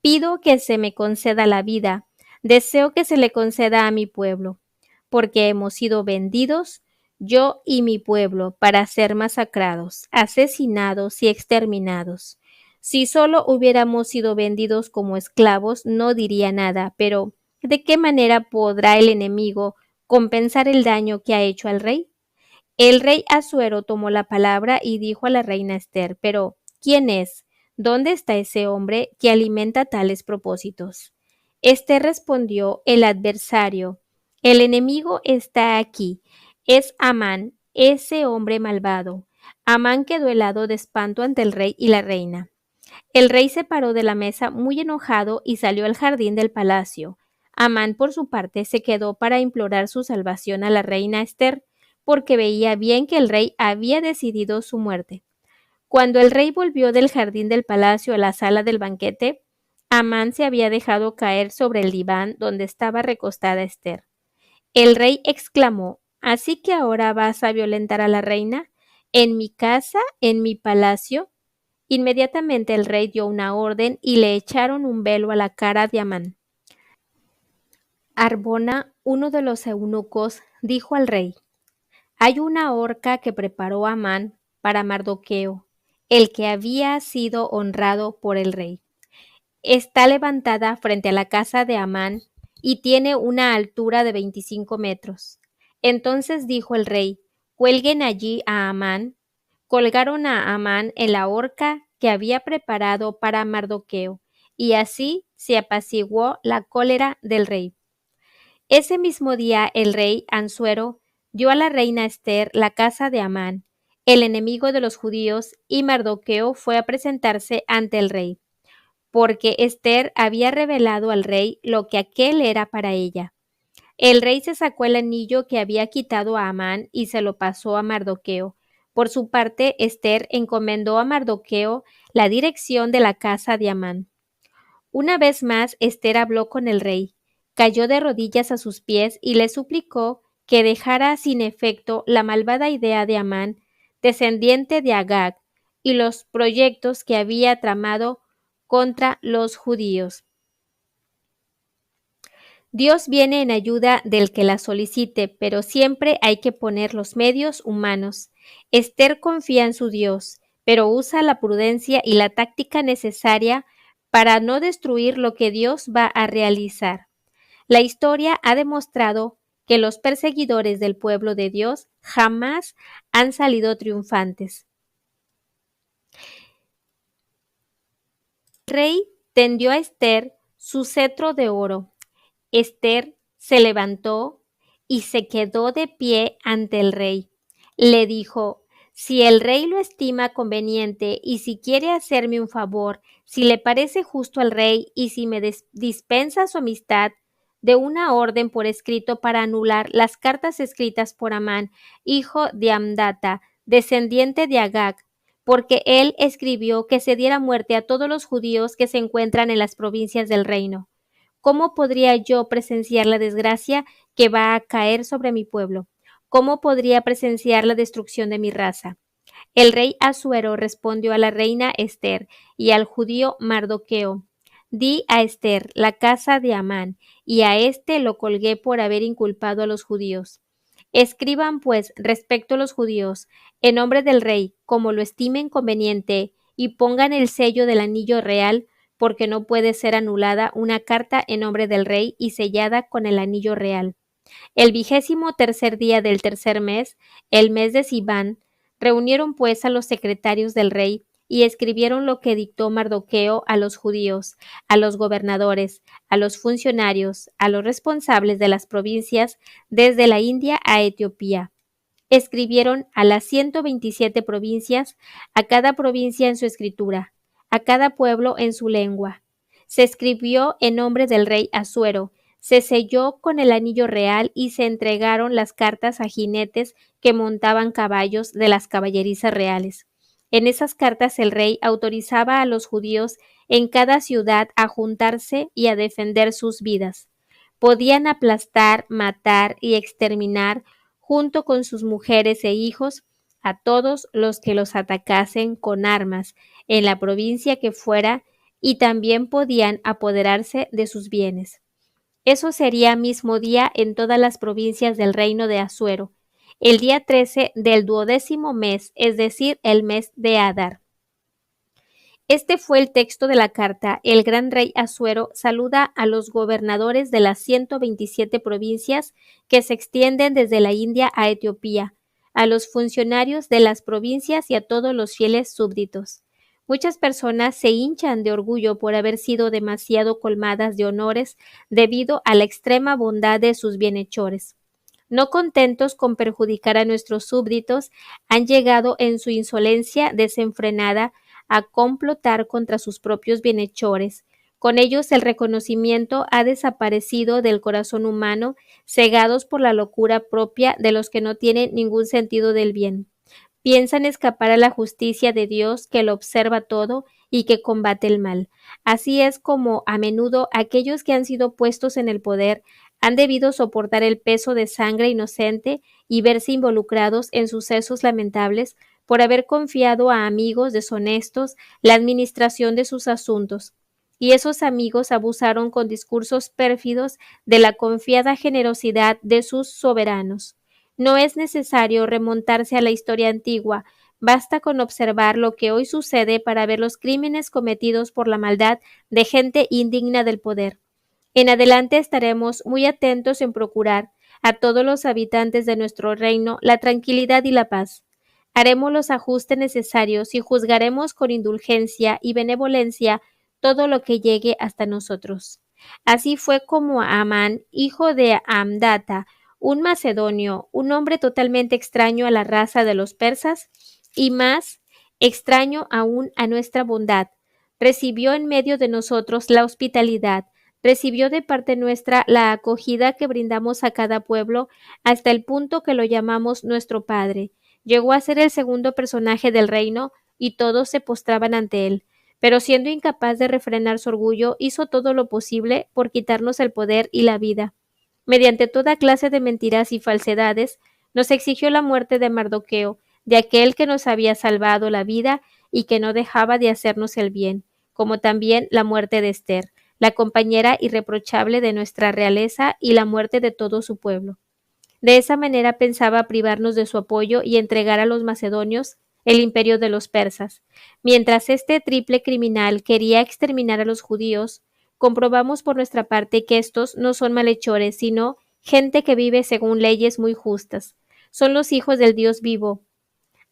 pido que se me conceda la vida. Deseo que se le conceda a mi pueblo, porque hemos sido vendidos, yo y mi pueblo, para ser masacrados, asesinados y exterminados. Si solo hubiéramos sido vendidos como esclavos, no diría nada, pero ¿de qué manera podrá el enemigo compensar el daño que ha hecho al rey? El rey Asuero tomó la palabra y dijo a la reina Esther, pero ¿quién es? ¿Dónde está ese hombre que alimenta tales propósitos? Esther respondió, el adversario, el enemigo está aquí, es Amán, ese hombre malvado. Amán quedó helado de espanto ante el rey y la reina. El rey se paró de la mesa muy enojado y salió al jardín del palacio. Amán, por su parte, se quedó para implorar su salvación a la reina Esther, porque veía bien que el rey había decidido su muerte. Cuando el rey volvió del jardín del palacio a la sala del banquete, Amán se había dejado caer sobre el diván donde estaba recostada Esther. El rey exclamó, ¿así que ahora vas a violentar a la reina? ¿En mi casa? ¿En mi palacio? Inmediatamente el rey dio una orden y le echaron un velo a la cara de Amán. Arbona, uno de los eunucos, dijo al rey, hay una horca que preparó Amán para Mardoqueo, el que había sido honrado por el rey. Está levantada frente a la casa de Amán y tiene una altura de 25 metros. Entonces dijo el rey, cuelguen allí a Amán. Colgaron a Amán en la horca que había preparado para Mardoqueo, y así se apaciguó la cólera del rey. Ese mismo día el rey Ansuero dio a la reina Esther la casa de Amán, el enemigo de los judíos, y Mardoqueo fue a presentarse ante el rey, porque Esther había revelado al rey lo que aquél era para ella. El rey se sacó el anillo que había quitado a Amán y se lo pasó a Mardoqueo. Por su parte, Esther encomendó a Mardoqueo la dirección de la casa de Amán. Una vez más, Esther habló con el rey, cayó de rodillas a sus pies y le suplicó que dejara sin efecto la malvada idea de Amán, descendiente de Agag, y los proyectos que había tramado contra los judíos. Dios viene en ayuda del que la solicite, pero siempre hay que poner los medios humanos. Esther confía en su Dios, pero usa la prudencia y la táctica necesaria para no destruir lo que Dios va a realizar. La historia ha demostrado que los perseguidores del pueblo de Dios jamás han salido triunfantes. El rey tendió a Esther su cetro de oro. Esther se levantó y se quedó de pie ante el rey. Le dijo, si el rey lo estima conveniente y si quiere hacerme un favor, si le parece justo al rey y si me dispensa su amistad, de una orden por escrito para anular las cartas escritas por Amán, hijo de Amdata, descendiente de Agag, porque él escribió que se diera muerte a todos los judíos que se encuentran en las provincias del reino. ¿Cómo podría yo presenciar la desgracia que va a caer sobre mi pueblo? ¿Cómo podría presenciar la destrucción de mi raza? El rey Asuero respondió a la reina Esther y al judío Mardoqueo, di a Esther la casa de Amán, y a éste lo colgué por haber inculpado a los judíos. Escriban, pues, respecto a los judíos, en nombre del rey, como lo estimen conveniente, y pongan el sello del anillo real, porque no puede ser anulada una carta en nombre del rey y sellada con el anillo real. El 23º día del tercer mes, el mes de Sibán, reunieron pues a los secretarios del rey y escribieron lo que dictó Mardoqueo a los judíos, a los gobernadores, a los funcionarios, a los responsables de las provincias desde la India a Etiopía. Escribieron a las 127 provincias, a cada provincia en su escritura, a cada pueblo en su lengua. Se escribió en nombre del rey Asuero, se selló con el anillo real y se entregaron las cartas a jinetes que montaban caballos de las caballerizas reales. En esas cartas el rey autorizaba a los judíos en cada ciudad a juntarse y a defender sus vidas. Podían aplastar, matar y exterminar junto con sus mujeres e hijos a todos los que los atacasen con armas en la provincia que fuera, y también podían apoderarse de sus bienes. Eso sería mismo día en todas las provincias del reino de Asuero, el día 13 del 12º mes, es decir, el mes de Adar. Este fue el texto de la carta. El gran rey Asuero saluda a los gobernadores de las 127 provincias que se extienden desde la India a Etiopía, a los funcionarios de las provincias y a todos los fieles súbditos. Muchas personas se hinchan de orgullo por haber sido demasiado colmadas de honores debido a la extrema bondad de sus bienhechores. No contentos con perjudicar a nuestros súbditos, han llegado en su insolencia desenfrenada a complotar contra sus propios bienhechores. Con ellos el reconocimiento ha desaparecido del corazón humano, cegados por la locura propia de los que no tienen ningún sentido del bien. Piensan escapar a la justicia de Dios que lo observa todo y que combate el mal. Así es como a menudo aquellos que han sido puestos en el poder han debido soportar el peso de sangre inocente y verse involucrados en sucesos lamentables por haber confiado a amigos deshonestos la administración de sus asuntos. Y esos amigos abusaron con discursos pérfidos de la confiada generosidad de sus soberanos. No es necesario remontarse a la historia antigua, basta con observar lo que hoy sucede para ver los crímenes cometidos por la maldad de gente indigna del poder. En adelante estaremos muy atentos en procurar a todos los habitantes de nuestro reino la tranquilidad y la paz. Haremos los ajustes necesarios y juzgaremos con indulgencia y benevolencia todo lo que llegue hasta nosotros. Así fue como Amán, hijo de Amdata, un macedonio, un hombre totalmente extraño a la raza de los persas y más extraño aún a nuestra bondad, recibió en medio de nosotros la hospitalidad, recibió de parte nuestra la acogida que brindamos a cada pueblo hasta el punto que lo llamamos nuestro Padre. Llegó a ser el segundo personaje del reino y todos se postraban ante él, pero siendo incapaz de refrenar su orgullo, hizo todo lo posible por quitarnos el poder y la vida. Mediante toda clase de mentiras y falsedades, nos exigió la muerte de Mardoqueo, de aquel que nos había salvado la vida y que no dejaba de hacernos el bien, como también la muerte de Ester, la compañera irreprochable de nuestra realeza y la muerte de todo su pueblo. De esa manera pensaba privarnos de su apoyo y entregar a los macedonios el imperio de los persas. Mientras este triple criminal quería exterminar a los judíos, comprobamos por nuestra parte que estos no son malhechores, sino gente que vive según leyes muy justas. Son los hijos del Dios vivo,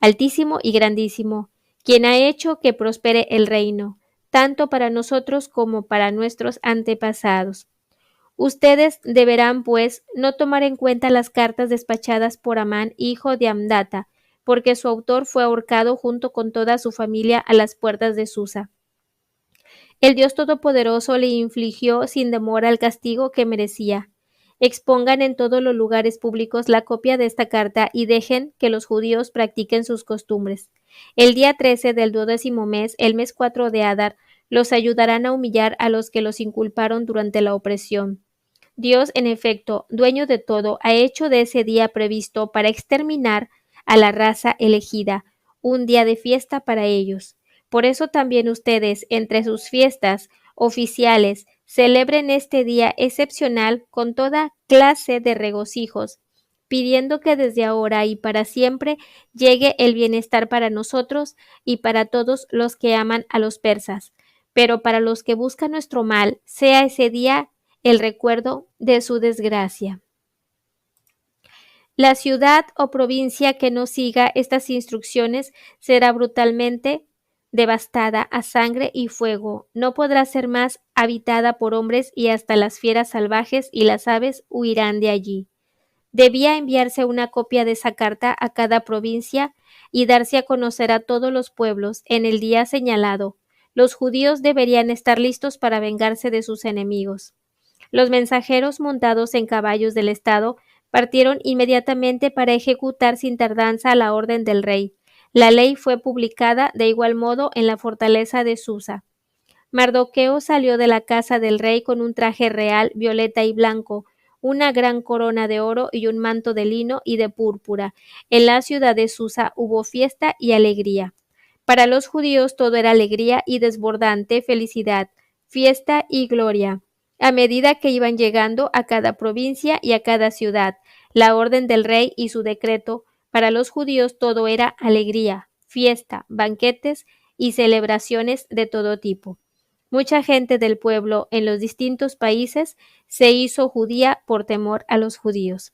altísimo y grandísimo, quien ha hecho que prospere el reino, tanto para nosotros como para nuestros antepasados. Ustedes deberán, pues, no tomar en cuenta las cartas despachadas por Amán, hijo de Amdata, porque su autor fue ahorcado junto con toda su familia a las puertas de Susa. El Dios Todopoderoso le infligió sin demora el castigo que merecía. Expongan en todos los lugares públicos la copia de esta carta y dejen que los judíos practiquen sus costumbres. El día 13 del 12º mes, el mes 4 de Adar, los ayudarán a humillar a los que los inculparon durante la opresión. Dios, en efecto, dueño de todo, ha hecho de ese día previsto para exterminar a la raza elegida, un día de fiesta para ellos. Por eso también ustedes, entre sus fiestas oficiales, celebren este día excepcional con toda clase de regocijos, pidiendo que desde ahora y para siempre llegue el bienestar para nosotros y para todos los que aman a los persas. Pero para los que buscan nuestro mal, sea ese día el recuerdo de su desgracia. La ciudad o provincia que no siga estas instrucciones será brutalmente devastada a sangre y fuego. No podrá ser más habitada por hombres y hasta las fieras salvajes y las aves huirán de allí. Debía enviarse una copia de esa carta a cada provincia y darse a conocer a todos los pueblos en el día señalado. Los judíos deberían estar listos para vengarse de sus enemigos. Los mensajeros montados en caballos del Estado partieron inmediatamente para ejecutar sin tardanza la orden del rey. La ley fue publicada de igual modo en la fortaleza de Susa. Mardoqueo salió de la casa del rey con un traje real violeta y blanco, una gran corona de oro y un manto de lino y de púrpura. En la ciudad de Susa hubo fiesta y alegría. Para los judíos todo era alegría y desbordante felicidad, fiesta y gloria. A medida que iban llegando a cada provincia y a cada ciudad, la orden del rey y su decreto, para los judíos todo era alegría, fiesta, banquetes y celebraciones de todo tipo. Mucha gente del pueblo en los distintos países se hizo judía por temor a los judíos.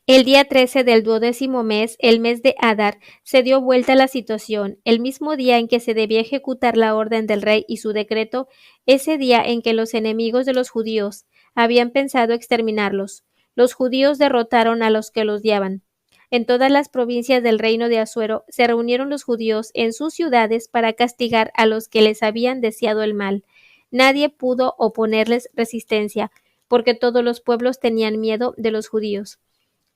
El día 13 del 12º mes, el mes de Adar, se dio vuelta la situación. El mismo día en que se debía ejecutar la orden del rey y su decreto, ese día en que los enemigos de los judíos habían pensado exterminarlos. Los judíos derrotaron a los que los odiaban. En todas las provincias del reino de Asuero se reunieron los judíos en sus ciudades para castigar a los que les habían deseado el mal. Nadie pudo oponerles resistencia, porque todos los pueblos tenían miedo de los judíos.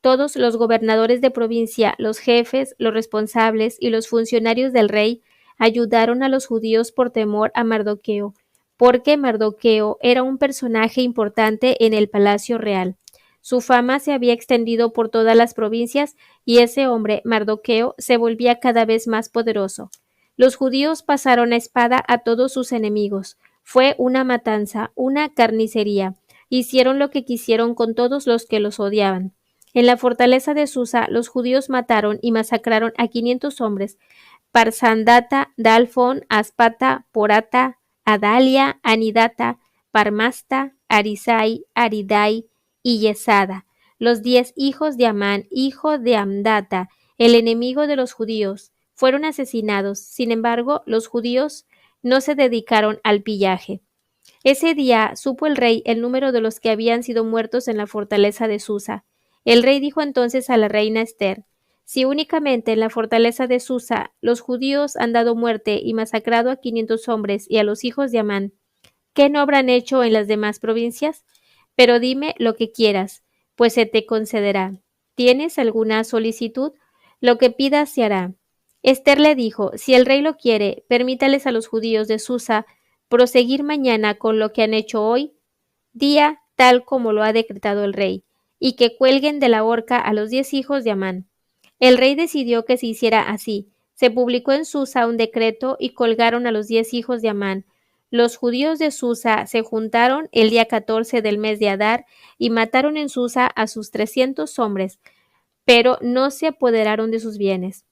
Todos los gobernadores de provincia, los jefes, los responsables y los funcionarios del rey ayudaron a los judíos por temor a Mardoqueo, porque Mardoqueo era un personaje importante en el palacio real. Su fama se había extendido por todas las provincias y ese hombre, Mardoqueo, se volvía cada vez más poderoso. Los judíos pasaron a espada a todos sus enemigos. Fue una matanza, una carnicería. Hicieron lo que quisieron con todos los que los odiaban. En la fortaleza de Susa, los judíos mataron y masacraron a 500 hombres: Parsandata, Dalfón, Aspata, Porata, Adalia, Anidata, Parmasta, Arisai, Aridai y Yesada, los 10 hijos de Amán, hijo de Amdata, el enemigo de los judíos, fueron asesinados. Sin embargo, los judíos no se dedicaron al pillaje. Ese día supo el rey el número de los que habían sido muertos en la fortaleza de Susa. El rey dijo entonces a la reina Ester: si únicamente en la fortaleza de Susa los judíos han dado muerte y masacrado a 500 hombres y a los hijos de Amán, ¿qué no habrán hecho en las demás provincias? Pero dime lo que quieras, pues se te concederá. ¿Tienes alguna solicitud? Lo que pidas se hará. Ester le dijo: si el rey lo quiere, permítales a los judíos de Susa proseguir mañana con lo que han hecho hoy, día tal como lo ha decretado el rey, y que cuelguen de la horca a los 10 hijos de Amán. El rey decidió que se hiciera así. Se publicó en Susa un decreto y colgaron a los 10 hijos de Amán. Los judíos de Susa se juntaron el día 14 del mes de Adar y mataron en Susa a sus 300 hombres, pero no se apoderaron de sus bienes.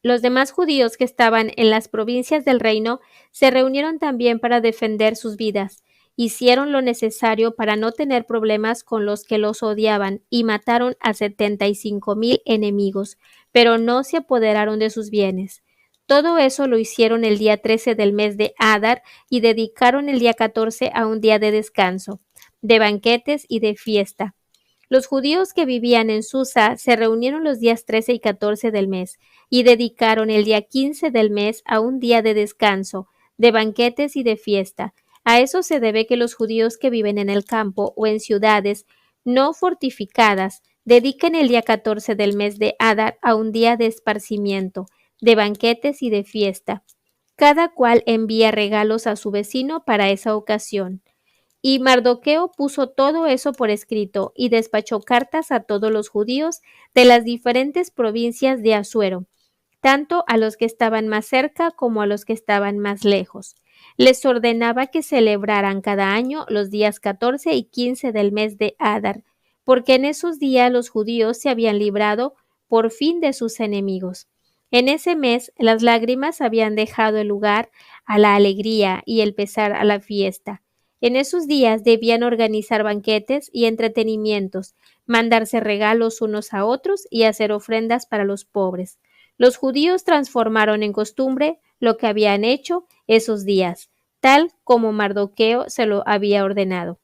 Los demás judíos que estaban en las provincias del reino se reunieron también para defender sus vidas. Hicieron lo necesario para no tener problemas con los que los odiaban y mataron a 75,000 enemigos, pero no se apoderaron de sus bienes. Todo eso lo hicieron el día 13 del mes de Adar y dedicaron el día 14 a un día de descanso, de banquetes y de fiesta. Los judíos que vivían en Susa se reunieron los días 13 y 14 del mes y dedicaron el día 15 del mes a un día de descanso, de banquetes y de fiesta. A eso se debe que los judíos que viven en el campo o en ciudades no fortificadas dediquen el día 14 del mes de Adar a un día de esparcimiento, de banquetes y de fiesta. Cada cual envía regalos a su vecino para esa ocasión. Y Mardoqueo puso todo eso por escrito y despachó cartas a todos los judíos de las diferentes provincias de Asuero, tanto a los que estaban más cerca como a los que estaban más lejos. Les ordenaba que celebraran cada año los días 14 y 15 del mes de Adar, porque en esos días los judíos se habían librado por fin de sus enemigos. En ese mes las lágrimas habían dejado el lugar a la alegría y el pesar a la fiesta. En esos días debían organizar banquetes y entretenimientos, mandarse regalos unos a otros y hacer ofrendas para los pobres. Los judíos transformaron en costumbre lo que habían hecho esos días, tal como Mardoqueo se lo había ordenado.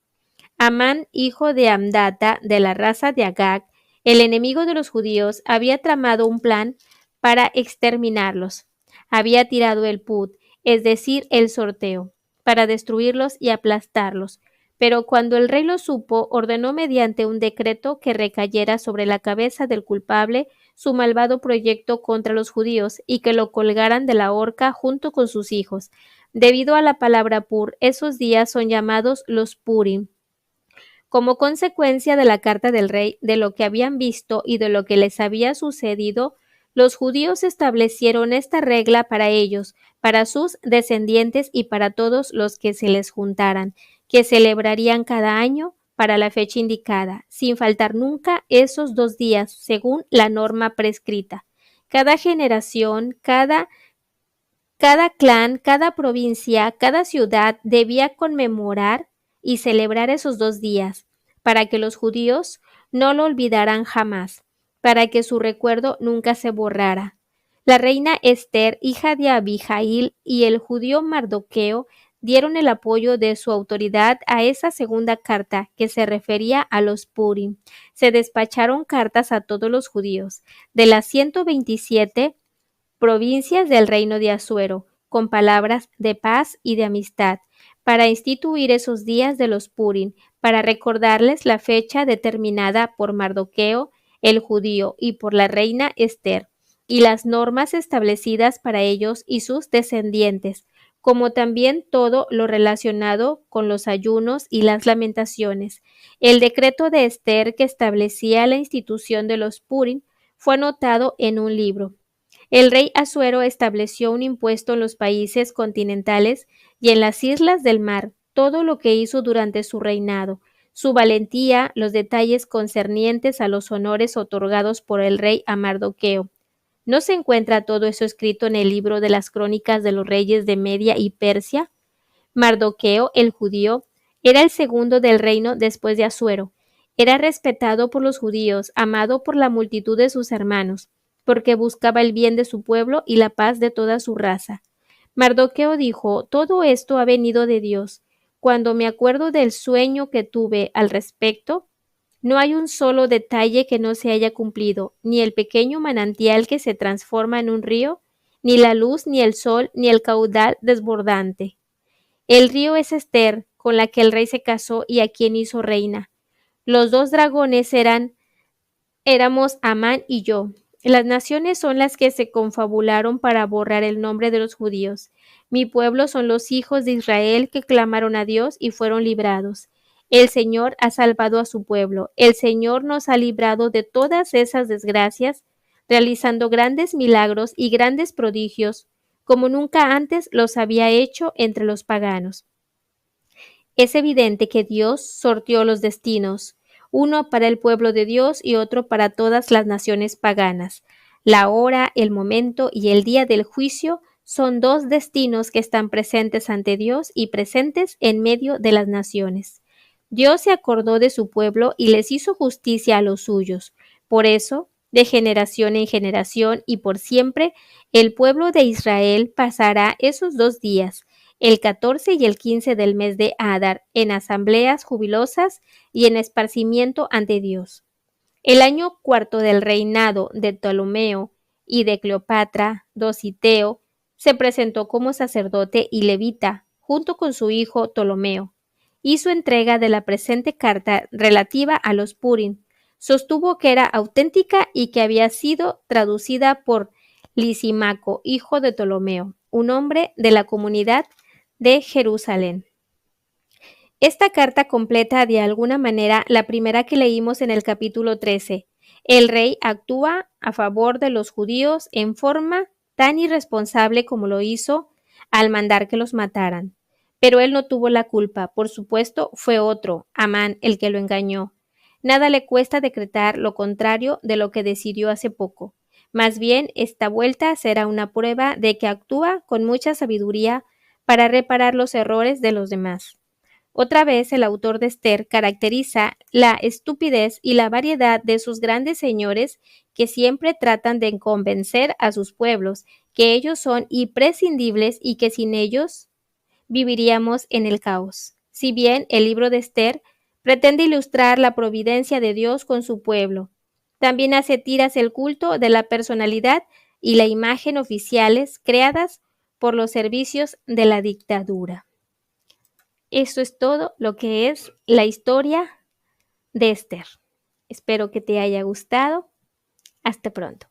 Amán, hijo de Amdata, de la raza de Agag, el enemigo de los judíos, había tramado un plan para exterminarlos. Había tirado el put, es decir, el sorteo, para destruirlos y aplastarlos. Pero cuando el rey lo supo, ordenó mediante un decreto que recayera sobre la cabeza del culpable su malvado proyecto contra los judíos y que lo colgaran de la horca junto con sus hijos. Debido a la palabra pur, esos días son llamados los Purim. Como consecuencia de la carta del rey, de lo que habían visto y de lo que les había sucedido, los judíos establecieron esta regla para ellos, para sus descendientes y para todos los que se les juntaran, que celebrarían cada año para la fecha indicada, sin faltar nunca esos 2 días, según la norma prescrita. Cada generación, cada clan, cada provincia, cada ciudad debía conmemorar y celebrar esos 2 días, para que los judíos no lo olvidarán jamás, para que su recuerdo nunca se borrara. La reina Esther, hija de Abijail, y el judío Mardoqueo dieron el apoyo de su autoridad a esa segunda carta que se refería a los Purim. Se despacharon cartas a todos los judíos de las 127 provincias del reino de Asuero, con palabras de paz y de amistad, para instituir esos días de los Purim, para recordarles la fecha determinada por Mardoqueo, el judío, y por la reina Esther, y las normas establecidas para ellos y sus descendientes, como también todo lo relacionado con los ayunos y las lamentaciones. El decreto de Esther que establecía la institución de los Purim fue anotado en un libro. El rey Asuero estableció un impuesto en los países continentales y en las islas del mar, todo lo que hizo durante su reinado, su valentía, los detalles concernientes a los honores otorgados por el rey a Mardoqueo. ¿No se encuentra todo eso escrito en el libro de las crónicas de los reyes de Media y Persia? Mardoqueo, el judío, era el segundo del reino después de Asuero. Era respetado por los judíos, amado por la multitud de sus hermanos, porque buscaba el bien de su pueblo y la paz de toda su raza. Mardoqueo dijo: todo esto ha venido de Dios. Cuando me acuerdo del sueño que tuve al respecto, no hay un solo detalle que no se haya cumplido, ni el pequeño manantial que se transforma en un río, ni la luz, ni el sol, ni el caudal desbordante. El río es Esther, con la que el rey se casó y a quien hizo reina. Los dos dragones éramos Amán y yo. Las naciones son las que se confabularon para borrar el nombre de los judíos. Mi pueblo son los hijos de Israel que clamaron a Dios y fueron librados. El Señor ha salvado a su pueblo. El Señor nos ha librado de todas esas desgracias, realizando grandes milagros y grandes prodigios, como nunca antes los había hecho entre los paganos. Es evidente que Dios sorteó los destinos, uno para el pueblo de Dios y otro para todas las naciones paganas. La hora, el momento y el día del juicio son dos destinos que están presentes ante Dios y presentes en medio de las naciones. Dios se acordó de su pueblo y les hizo justicia a los suyos. Por eso, de generación en generación y por siempre, el pueblo de Israel pasará esos 2 días, el 14 y el 15 del mes de Adar, en asambleas jubilosas y en esparcimiento ante Dios. El año cuarto del reinado de Ptolomeo y de Cleopatra, Dositeo, se presentó como sacerdote y levita, junto con su hijo Ptolomeo. Hizo entrega de la presente carta relativa a los Purim. Sostuvo que era auténtica y que había sido traducida por Lisimaco, hijo de Ptolomeo, un hombre de la comunidad de Jerusalén. Esta carta completa de alguna manera la primera que leímos en el capítulo 13. El rey actúa a favor de los judíos en forma tan irresponsable como lo hizo al mandar que los mataran. Pero él no tuvo la culpa, por supuesto, fue otro, Amán, el que lo engañó. Nada le cuesta decretar lo contrario de lo que decidió hace poco. Más bien, esta vuelta será una prueba de que actúa con mucha sabiduría para reparar los errores de los demás. Otra vez el autor de Esther caracteriza la estupidez y la variedad de sus grandes señores que siempre tratan de convencer a sus pueblos que ellos son imprescindibles y que sin ellos viviríamos en el caos. Si bien el libro de Esther pretende ilustrar la providencia de Dios con su pueblo, también hace tiras el culto de la personalidad y la imagen oficiales creadas por los servicios de la dictadura. Eso es todo lo que es la historia de Esther. Espero que te haya gustado. Hasta pronto.